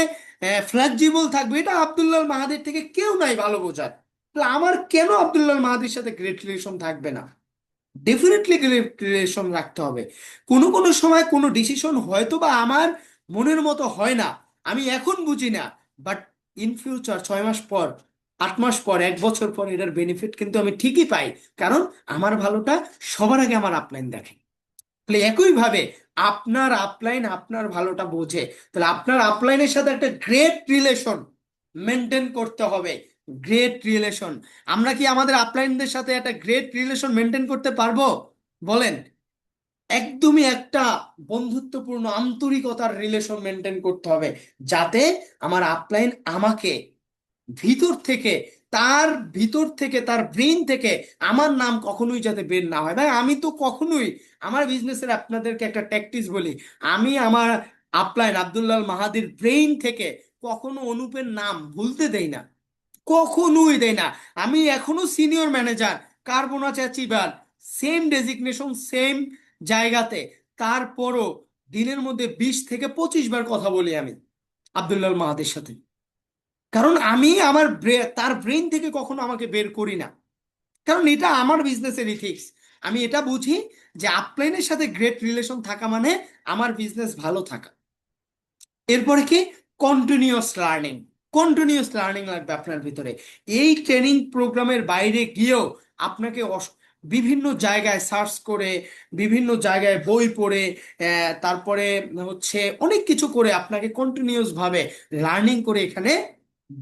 ফ্লেক্সিবল থাকবো, এটা আব্দুল্লাহ মাহাদির থেকে কেউ নাই ভালো বোঝার। তাহলে আমার কেন আব্দুল্লাহ মাহাদির সাথে গ্রেট রিলেশন থাকবে না? ডেফিনেটলি গ্রেট রিলেশন রাখতে হবে। কোনো কোনো সময় কোনো ডিসিশন হয়তো বা আমার মনের মতো হয় না, আমি এখন বুঝি না, বাট ইন ফিউচার 6 মাস পর, 8 মাস পর, 1 বছর পর এটার বেনিফিট কিন্তু আমি ঠিকই পাই। কারণ আমার ভালোটা সবার আগে আমার আপলাইন দেখে। তাহলে একইভাবে আপনার আপলাইন আপনার ভালোটা বোঝে। তাহলে আপনার আপলাইনের সাথে একটা গ্রেট রিলেশন মেনটেন করতে হবে। Great relation. আমরা কি আমাদের আপলাইনদের সাথে একটা গ্রেট রিলেশন মেনটেন করতে পারবো? বলেন। একদমই একটা বন্ধুত্বপূর্ণ আন্তরিকতার রিলেশন মেনটেন করতে হবে, যাতে আমার আপলাইন আমাকে ভিতর থেকে, তার ভিতর থেকে, তার ব্রেন থেকে আমার নাম কখনোই যাতে বের না হয়। ভাই আমি তো কখনোই আমার বিজনেসের, আপনাদেরকে একটা ট্যাকটিস বলি, আমি আমার আপলাইন আব্দুল্লাহ মাহাদির ব্রেইন থেকে কখনো অনুপের নাম ভুলতে দেই না, কখনোই দেই না। আমি এখনো সিনিয়র ম্যানেজার, কার্বোনা চ্যাচিবার, সেম ডেজিগনেশন, সেম জায়গাতে, তারপরও দিনের মধ্যে 20 থেকে 25 বার কথা বলি আমি আব্দুল্লাহ মাহাদির সাথে। কারণ আমি আমার তার ব্রেন থেকে কখনো আমাকে বের করি না। কারণ এটা আমার বিজনেসের ইথিক্স। আমি এটা বুঝি যে আপলাইনের সাথে গ্রেট রিলেশন থাকা মানে আমার বিজনেস ভালো থাকা। এরপরে কি? Continuous learning. কন্টিনিউয়াস লার্নিং লাগবে আপনার ভিতরে। এই ট্রেনিং প্রোগ্রামের বাইরে গিয়েও আপনাকে বিভিন্ন জায়গায় সার্চ করে, বিভিন্ন জায়গায় বই পড়ে, তারপরে হচ্ছে অনেক কিছু করে আপনাকে কন্টিনিউয়াস ভাবে লার্নিং করে এখানে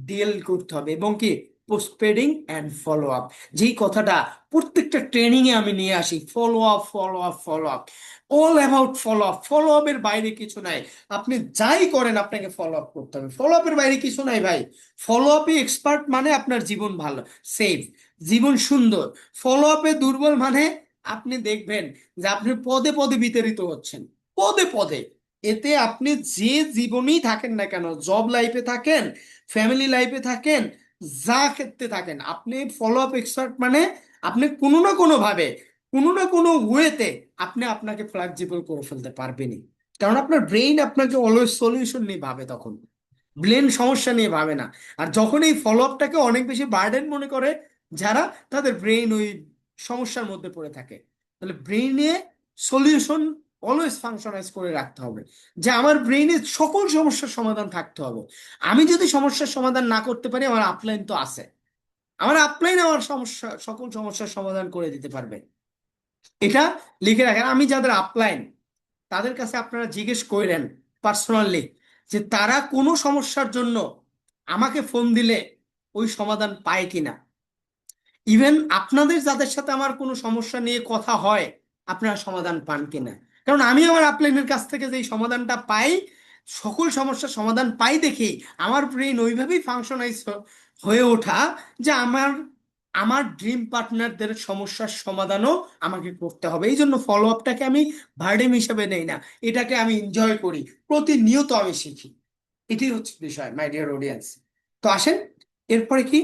ডিল করতে হবে। এবং কি পোস্টপেডিং অ্যান্ড ফলো আপ, যেই কথাটা প্রত্যেকটা ট্রেনিং এ আমি নিয়ে আসি, follow up, follow up, follow up, all about follow up. Follow আপের বাইরে কিছু নাই। আপনি যাই করেন আপনাকে ফলো আপ করতে হবে, ফলো আপের বাইরে কিছু নাই ভাই। ফলো আপে এক্সপার্ট মানে আপনার জীবন ভালো, সেফ, জীবন সুন্দর। ফলো আপে দুর্বল মানে আপনি দেখবেন যে আপনি পদে পদে বিতাড়িত হচ্ছেন, পদে পদে। এতে আপনি যে জীবনেই থাকেন না কেন, জব লাইফে থাকেন, ফ্যামিলি লাইফে থাকেন, যা ক্ষেত্রে থাকেন, আপনি ফলো আপ এক্সপার্ট মানে আপনি কোনো না কোনো ভাবে, কোনো না কোনো ওয়েতে আপনি আপনাকে ফ্লেক্সিবল করে ফেলতে পারবেনই। কারণ আপনার ব্রেইন আপনাকে অলওয়েজ সলিউশন নিয়ে ভাবে, তখন ব্রেন সমস্যা নিয়ে ভাবে না। আর যখন এই ফলো আপটাকে অনেক বেশি বার্ডেন মনে করে যারা, তাদের ব্রেইন ওই সমস্যার মধ্যে পড়ে থাকে। তাহলে ব্রেইনে সলিউশন অলওয়েজ ফাংশনাইজ করে রাখতে হবে, যে আমার ব্রেইনে সকল সমস্যার সমাধান থাকতে হবে। আমি যদি সমস্যার সমাধান না করতে পারি, আমার আপলাইন তো আছে, আমার আপলাইন আমার সমস্যা, সকল সমস্যার সমাধান করে দিতে পারবে। এটা লিখে রাখেন। আমি যাদের আপলাইন, তাদের কাছে আপনারা জিজ্ঞেস করেন পার্সোনালি যে তারা কোনো সমস্যার জন্য আমাকে ফোন দিলে ওই সমাধান পায় কিনা। ইভেন আপনাদের যাদের সাথে আমার কোনো সমস্যা নিয়ে কথা হয়, আপনারা সমাধান পান কিনা। কারণ আমি আমার আপলাইনের কাছ থেকে যেই সমাধানটা পাই, সকল সমস্যার সমাধান পাই দেখি আমার ব্রেন ওইভাবেই ফাংশনাইজ হয়ে ওঠা, যে আমার আমার ড্রিম পার্টনারদের সমস্যার সমাধানও আমাকে করতে হবে। এই জন্য ফলো আপটাকে আমি বার্ডেন হিসেবে নেই না, এটাকে আমি এনজয় করি, প্রতিনিয়ত আমি শিখি। এটাই হচ্ছে বিষয় মাই ডিয়ার অডিয়েন্স। তো আসেন, এরপরে কি,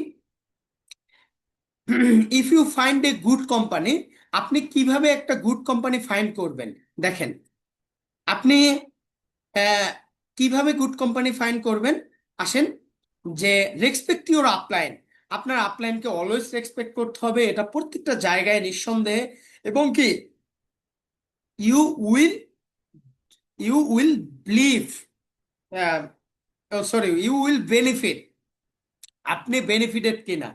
if you find a good company, আপনি কিভাবে একটা গুড কোম্পানি ফাইন্ড করবেন। দেখেন, আপনি আহ, কিভাবে গুড কোম্পানি ফাইন্ড করবেন, আসেন, যে রেসপেক্ট ইউর আপলাইন। আপনার আপলাইনকে অলওয়েজ রেসপেক্ট করতে হবে, এটা প্রত্যেকটা জায়গায় নিঃসন্দেহে। এবং কি you will you will believe, sorry, you will benefit. আপনি বেনিফিটেড কিনা,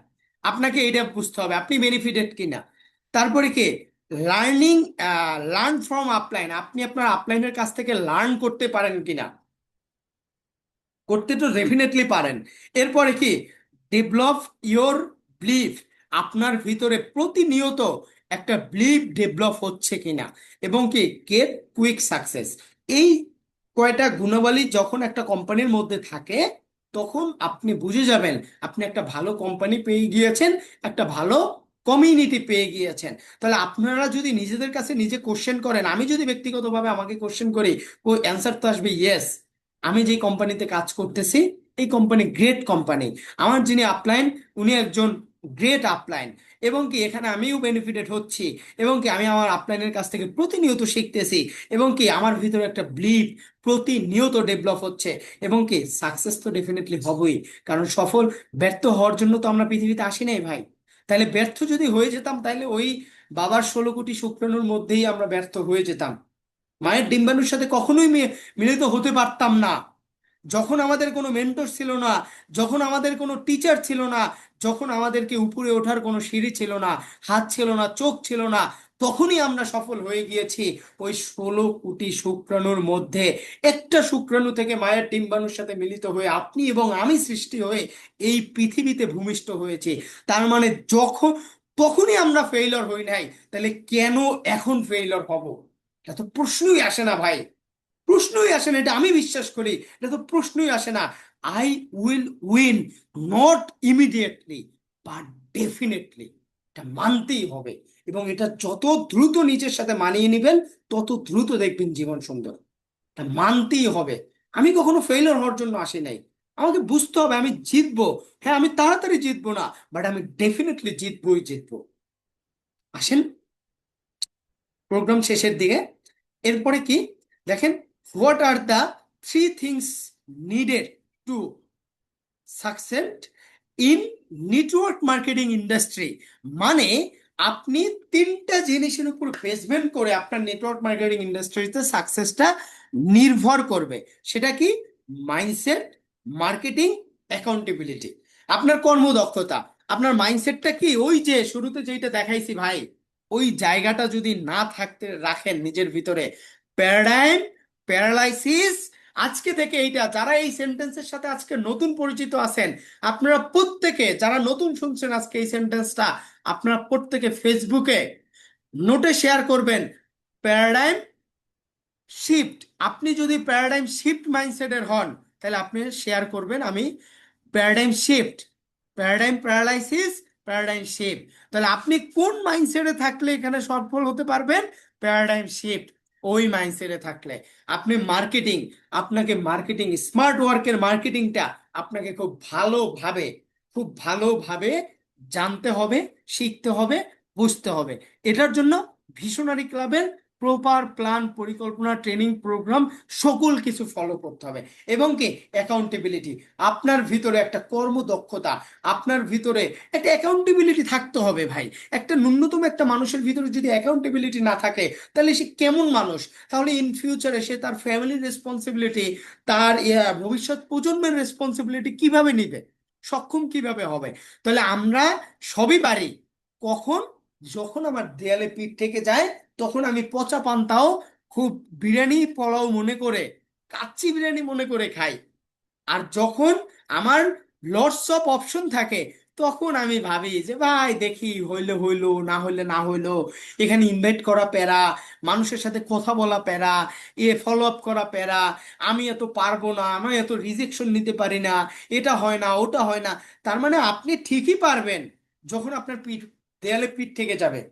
আপনাকে এটা বুঝতে হবে, আপনি বেনিফিটেড কিনা। তারপরে কি লার্নিং, লার্ন ফ্রম আপলাইন, আপনি আপনার আপলাইনের কাছ থেকে লার্ন করতে পারেন কিনা। করতে তো ডেফিনেটলি পারেন। এরপরে কি ডেভেলপ ইওর বিলিফ, আপনার ভিতরে প্রতিনিয়ত একটা বিলিফ ডেভেলপ হচ্ছে কিনা। এবং কি গেট কুইক সাকসেস, এই কয়টা গুণাবলী যখন একটা কোম্পানির মধ্যে থাকে, তখন আপনি বুঝে যাবেন আপনি একটা ভালো কোম্পানি পেয়ে গিয়েছেন, একটা ভালো কমিউনিটি পেয়ে গিয়েছেন। তাহলে আপনারা যদি নিজেদের কাছে নিজে কোশ্চেন করেন, আমি যদি ব্যক্তিগতভাবে আমাকে কোশ্চেন করি, ওই অ্যান্সার তো আসবে ইয়েস। আমি যে কোম্পানিতে কাজ করতেছি, এই কোম্পানি গ্রেট কোম্পানি, আমার যিনি আপলাইন উনি একজন গ্রেট আপলাইন, এবং কি এখানে আমিও বেনিফিটেড হচ্ছি, এবং কি আমি আমার আপলাইনের কাছ থেকে প্রতিনিয়ত শিখতেছি, এবং কি আমার ভিতরে একটা বিলিভ প্রতিনিয়ত ডেভেলপ হচ্ছে। এবং কি সাকসেস তো ডেফিনেটলি হবই, কারণ সফল, ব্যর্থ হওয়ার জন্য তো আমরা পৃথিবীতে আসি নাই ভাই। তাহলে ব্যর্থ যদি হয়ে যেতাম, তাহলে ওই বাবার 16 কোটি শুক্রাণুর মধ্যেই আমরা ব্যর্থ হয়ে যেতাম, মায়ের ডিম্বাণুর সাথে কখনোই মিলিত হতে পারতাম না। যখন আমাদের কোনো মেন্টর ছিল না, যখন আমাদের কোনো টিচার ছিল না, যখন আমাদেরকে উপরে ওঠার কোনো সিঁড়ি ছিল না, হাত ছিল না, চোখ ছিল না, তখনই আমরা সফল হয়ে গিয়েছি ওই 16 কোটি শুক্রাণুর মধ্যে। একটা শুক্রাণু থেকে মায়ের ডিম্বাণুর সাথে মিলিত হয়ে আপনি এবং আমি সৃষ্টি হয়ে এই পৃথিবীতে ভূমিষ্ঠ হয়েছে। তার মানে যখন, তখনই আমরা ফেইলর হই নাই, তাহলে কেন এখন ফেইলর হব? এটা তো প্রশ্নই আসে না ভাই, প্রশ্নই আসে না, এটা আমি বিশ্বাস করি, এটা তো প্রশ্নই আসে না। I will win, not immediately but definitely, এটা মানতেই হবে। এবং এটা যত দ্রুত নিজের সাথে মানিয়ে নেবেন, তত দ্রুত দেখবেন জীবন সুন্দর। এটা মানতেই হবে। আমি কখনো ফেইলিওর হওয়ার জন্য আসি নাই, আমাকে বুঝতে হবে আমি জিতবো। হ্যাঁ, আমি তাড়াতাড়ি জিতবো না, বাট আমি ডেফিনেটলি জিতবোই জিতবো। আসেন প্রোগ্রাম শেষের দিকে, এরপরে কি দেখেন, what are the 3 things needed to success in network marketing industry. মানে আপনি 3টা জিনিসের উপর বেসমেন্ট করে আপনার নেটওয়ার্ক মার্কেটিং ইন্ডাস্ট্রিতে সাকসেসটা নির্ভর করবে। সেটা কি? মাইন্ডসেট, মার্কেটিং অ্যাকাউন্টেবিলিটি, আপনার কর্মদক্ষতা, আপনার মাইন্ডসেটটা কি ওই যে শুরুতে যেটা দেখাইছি ভাই, ওই জায়গাটা যদি না থাকতে রাখেন নিজের ভিতরে, প্যারাডাইম প্যারালাইসিস। আজকে থেকে এইটা যারা এই সেন্টেন্সের সাথে আজকে নতুন পরিচিত আছেন, আপনারা প্রত্যেকে যারা নতুন শুনছেন আজকে এই সেন্টেন্সটা, আপনারা প্রত্যেকে ফেসবুকে নোটে শেয়ার করবেন, প্যারাডাইম শিফট। আপনি যদি প্যারাডাইম শিফট মাইন্ডসেটের হন, তাহলে আপনি শেয়ার করবেন আমি paradigm shift, paradigm paralysis, paradigm shift. তাহলে আপনি কোন মাইন্ডসেটে থাকলে এখানে সফল হতে পারবেন? Paradigm shift. ওই মাইন্ডসেটে থাকলে আপনি মার্কেটিং, আপনাকে মার্কেটিং, স্মার্ট ওয়ার্কের মার্কেটিংটা আপনাকে খুব ভালোভাবে জানতে হবে, শিখতে হবে, বুঝতে হবে। এটার জন্য ভিশনারি ক্লাবের প্রপার প্ল্যান, পরিকল্পনা, ট্রেনিং প্রোগ্রাম সকল কিছু ফলো করতে হবে। এবং কি অ্যাকাউন্টেবিলিটি, আপনার ভিতরে একটা কর্মদক্ষতা, আপনার ভিতরে একটা অ্যাকাউন্টেবিলিটি থাকতে হবে ভাই। একটা ন্যূনতম একটা মানুষের ভিতরে যদি অ্যাকাউন্টেবিলিটি না থাকে, তাহলে সে কেমন মানুষ? তাহলে ইন ফিউচারে সে তার ফ্যামিলির রেসপন্সিবিলিটি, তার ভবিষ্যৎ প্রজন্মের রেসপন্সিবিলিটি কিভাবে নিবে, সক্ষম কিভাবে হবে? তাহলে আমরা সবই পারি কখন? যখন আমার দেয়ালে পিঠ থেকে যায়, তখন আমি পচা পান্তাও খুব বিরিয়ানি পোলাও মনে করে, কাচ্চি বিরিয়ানি মনে করে খাই। আর যখন আমার লটস অফ অপশন থাকে, তখন আমি ভাবি যে ভাই দেখি হইলে হইলো, না হইলে না হইলো, এখানে ইনভাইট করা প্যারা, মানুষের সাথে কথা বলা প্যারা, ফলো আপ করা প্যারা, আমি এত পারবো না, আমি এত রিজেকশন নিতে পারি না, এটা হয় না, ওটা হয় না। তার মানে আপনি ঠিকই পারবেন যখন আপনার পিঠ, দেয়ালে পিঠ থেকে যাবে,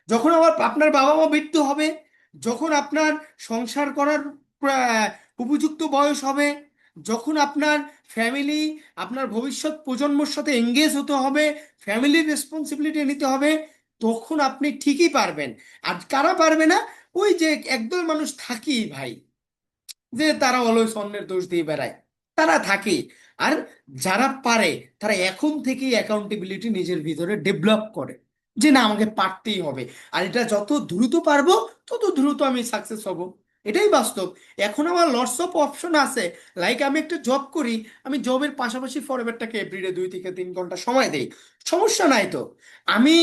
যখন আপনার বাবা মা মৃত্যু হবে, যখন আপনার সংসার করার উপযুক্ত বয়স হবে, যখন আপনার ফ্যামিলি, আপনার ভবিষ্যৎ প্রজন্মর সাথে এঙ্গেজ হতে হবে, ফ্যামিলির রেসপন্সিবিলিটি নিতে হবে, তখন আপনি ঠিকই পারবেন। আর কারা পারবে না? ওই যে একদল মানুষ থাকি ভাই, যে তারা অলওয়েজ অন্যের দোষ দিয়ে বেড়ায়, তারা থাকে। আর যারা পারে, তারা এখন থেকেই অ্যাকাউন্টেবিলিটি নিজের ভিতরে ডেভেলপ করে, যে না আমাকে পারতেই হবে, আর এটা যত দ্রুত পারবো তত দ্রুত আমি সাকসেস হব। এটাই বাস্তব। এখন আমার লটস অফ অপশন আছে। লাইক আমি একটা জব করি, আমি জবের পাশাপাশি ফরএভারটাকে এভরিডে 2 থেকে 3 ঘন্টা সময় দেই, সমস্যা নাই তো। আমি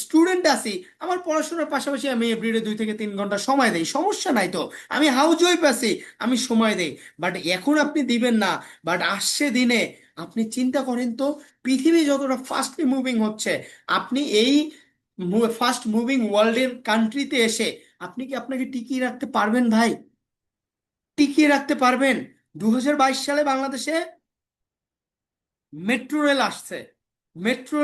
স্টুডেন্ট আছি, আমার পড়াশোনার পাশাপাশি আমি এভরিডে 2 থেকে 3 ঘন্টা সময় দেই, সমস্যা নাই তো। আমি হাউস ওয়াইফ আছি, আমি সময় দেই। বাট এখন আপনি দিবেন না, বাট আসছে দিনে আপনি চিন্তা করেন তো, পৃথিবী যতটা ফাস্টলি মুভিং হচ্ছে, আপনি এই ফাস্ট মুভিং ওয়ার্ল্ডের কান্ট্রিতে এসে আপনি কি আপনাকে টিকিয়ে রাখতে পারবেন ভাই? টিকিয়ে রাখতে পারবেন? 2022 সালে বাংলাদেশে মেট্রো রেল আসছে, মেট্রো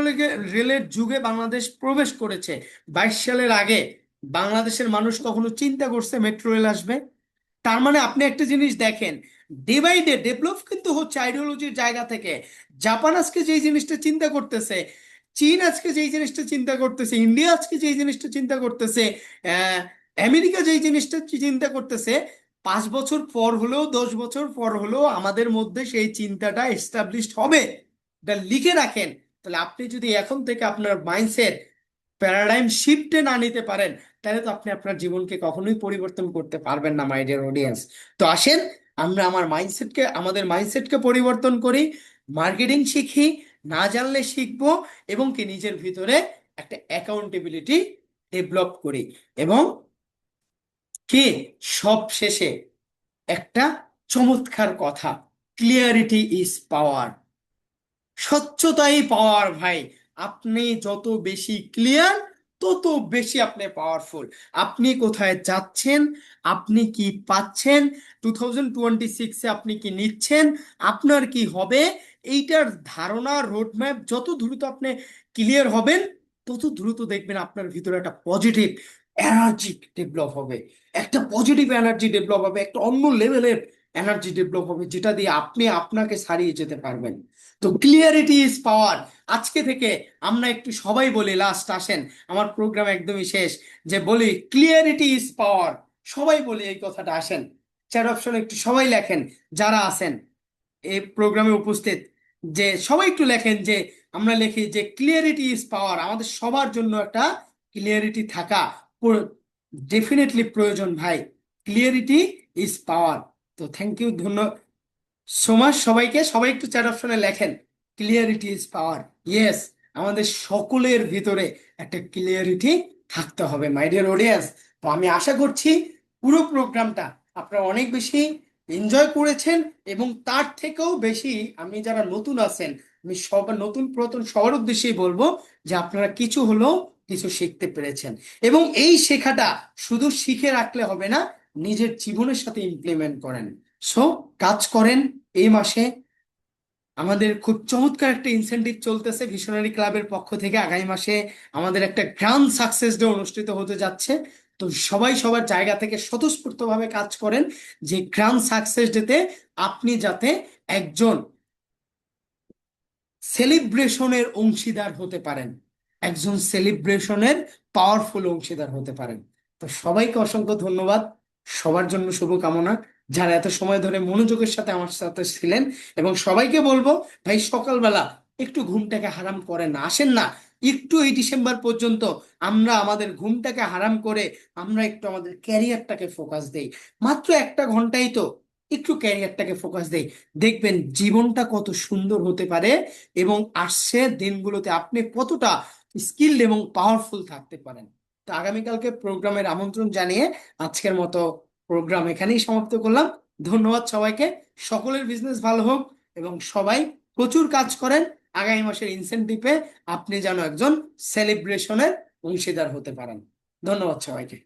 রেলের যুগে বাংলাদেশ প্রবেশ করেছে। 22 সালের আগে বাংলাদেশের মানুষ কখনো চিন্তা করছে মেট্রো রেল আসবে? তার মানে আপনি একটা জিনিস দেখেন, ডে বাই ডে ডেভেলপ কিন্তু হচ্ছে আইডিওলজির জায়গা থেকে। জাপান আজকে যেই জিনিসটা চিন্তা করতেছে, চীন আজকে যেই জিনিসটা চিন্তা করতেছে, ইন্ডিয়া আজকে যেই জিনিসটা চিন্তা করতেছে, আহ, আমেরিকা যেই জিনিসটা চিন্তা করতেছে, 5 বছর পর হলেও 10 বছর পর হলেও আমাদের মধ্যে সেই চিন্তাটা এস্টাবলিশড হবে। এটা লিখে রাখেন। তাহলে আপনি যদি এখন থেকে আপনার মাইন্ডসেট প্যারাডাইম শিফটে না নিতে পারেন, তাহলে তো আপনি আপনার জীবনকে কখনোই পরিবর্তন করতে পারবেন না, মাই ডিয়ার অডিয়েন্স। তো আসেন আমরা আমাদের মাইন্ডসেটকে পরিবর্তন করি, মার্কেটিং শিখি, না জানলে শিখবো, এবং কি নিজের ভিতরে একটা অ্যাকাউন্টেবিলিটি ডেভেলপ করি। এবং কি সব শেষে একটা চমৎকার কথা, ক্লিয়ারিটি ইজ পাওয়ার। স্বচ্ছতাই পাওয়ার ভাই। আপনি যত বেশি ক্লিয়ার, তত বেশি আপনি পাওয়ারফুল। আপনি কোথায় যাচ্ছেন, আপনি কি পাচ্ছেন, 2026-এ আপনি কি নিচ্ছেন, আপনার কি হবে, এইটার ধারণা, রোডম্যাপ যত দ্রুত আপনি ক্লিয়ার হবেন, তত দ্রুত দেখবেন আপনার ভিতরে একটা পজিটিভ এনার্জি ডেভেলপ হবে, একটা পজিটিভ এনার্জি ডেভেলপ হবে, একটা অন্য লেভেলের এনার্জি ডেভেলপ হবে, যেটা দিয়ে আপনি আপনাকে ছাড়িয়ে যেতে পারবেন। তো ক্লিয়ারিটি ইজ পাওয়ার। আজকে থেকে আমরা একটু সবাই বলি, লাস্ট আসেন, আমার প্রোগ্রাম একদমই শেষ, যে বলি ক্লিয়ারিটি ইজ পাওয়ার। সবাই বলি এই কথাটা, আসেন চ্যাট অপশনে একটু সবাই লেখেন, যারা আছেন এই প্রোগ্রামে উপস্থিত, যে সবাই একটু লেখেন, যে আমরা লিখি যে ক্লিয়ারিটি ইজ পাওয়ার। আমাদের সবার জন্য একটা ক্লিয়ারিটি থাকা ডেফিনেটলি প্রয়োজন ভাই। Clarity is power. তো থ্যাংক ইউ, ধন্যবাদ। সমাজ সবাইকে, সবাই একটু চ্যাট অপশনে লেখেন, ক্লিয়ারিটি ইজ পাওয়ার। ইয়েস, আমাদের সকলের ভিতরে একটা ক্লিয়ারিটি থাকতে হবে মাই ডিয়ার অডিয়েন্স। তো আমি আশা করছি পুরো প্রোগ্রামটা আপনারা অনেক বেশি এনজয় করেছেন, এবং তার থেকেও বেশি আমি যারা নতুন আছেন, আমি সবার নতুন পুরাতন সবার উদ্দেশ্যেই বলবো যে আপনারা কিছু হলেও কিছু শিখতে পেরেছেন। এবং এই শেখাটা শুধু শিখে রাখলে হবে না, নিজের জীবনের সাথে ইমপ্লিমেন্ট করেন। সো কাজ করেন। এই মাসে আমাদের খুব চমৎকার একটা ইনসেনটিভ চলতেছে ভিশনারি ক্লাবের পক্ষ থেকে। আগামী মাসে আমাদের একটা গ্র্যান্ড সাকসেস ডে অনুষ্ঠিত হতে যাচ্ছে। তো সবাই সবার জায়গা থেকে স্বতঃস্ফূর্তভাবে কাজ করেন যে গ্র্যান্ড সাকসেস ডেতে আপনি যাতে একজন সেলিব্রেশনের অংশীদার হতে পারেন, একজন সেলিব্রেশনের পাওয়ারফুল অংশীদার হতে পারেন। তো সবাইকে অসংখ্য ধন্যবাদ, সবার জন্য শুভকামনা, যারা এত সময় ধরে মনোযোগের সাথে আমার সাথে ছিলেন। এবং সবাইকে বলবো, ভাই সকালবেলা একটু ঘুমটাকে হারাম করেন না, আসেন না একটু এই ডিসেম্বর পর্যন্ত আমরা আমাদের ঘুমটাকে হারাম করে আমরা একটু আমাদের ক্যারিয়ারটাকে ফোকাস দেই। মাত্র একটা ঘন্টাই তো, একটু ক্যারিয়ারটাকে ফোকাস দেই, দেখবেন জীবনটা কত সুন্দর হতে পারে, এবং আসছে দিনগুলোতে আপনি কতটা স্কিলড এবং পাওয়ারফুল থাকতে পারেন। তো আগামীকালকে প্রোগ্রামের আমন্ত্রণ জানিয়ে আজকের মতো প্রোগ্রাম এখানেই সমাপ্ত করলাম। ধন্যবাদ সবাইকে। সকলের বিজনেস ভালো হোক, এবং সবাই প্রচুর কাজ করেন। আগামী মাসের ইনসেনটিভে আপনি যেন একজন সেলিব্রেশনের অংশীদার হতে পারেন। ধন্যবাদ সবাইকে।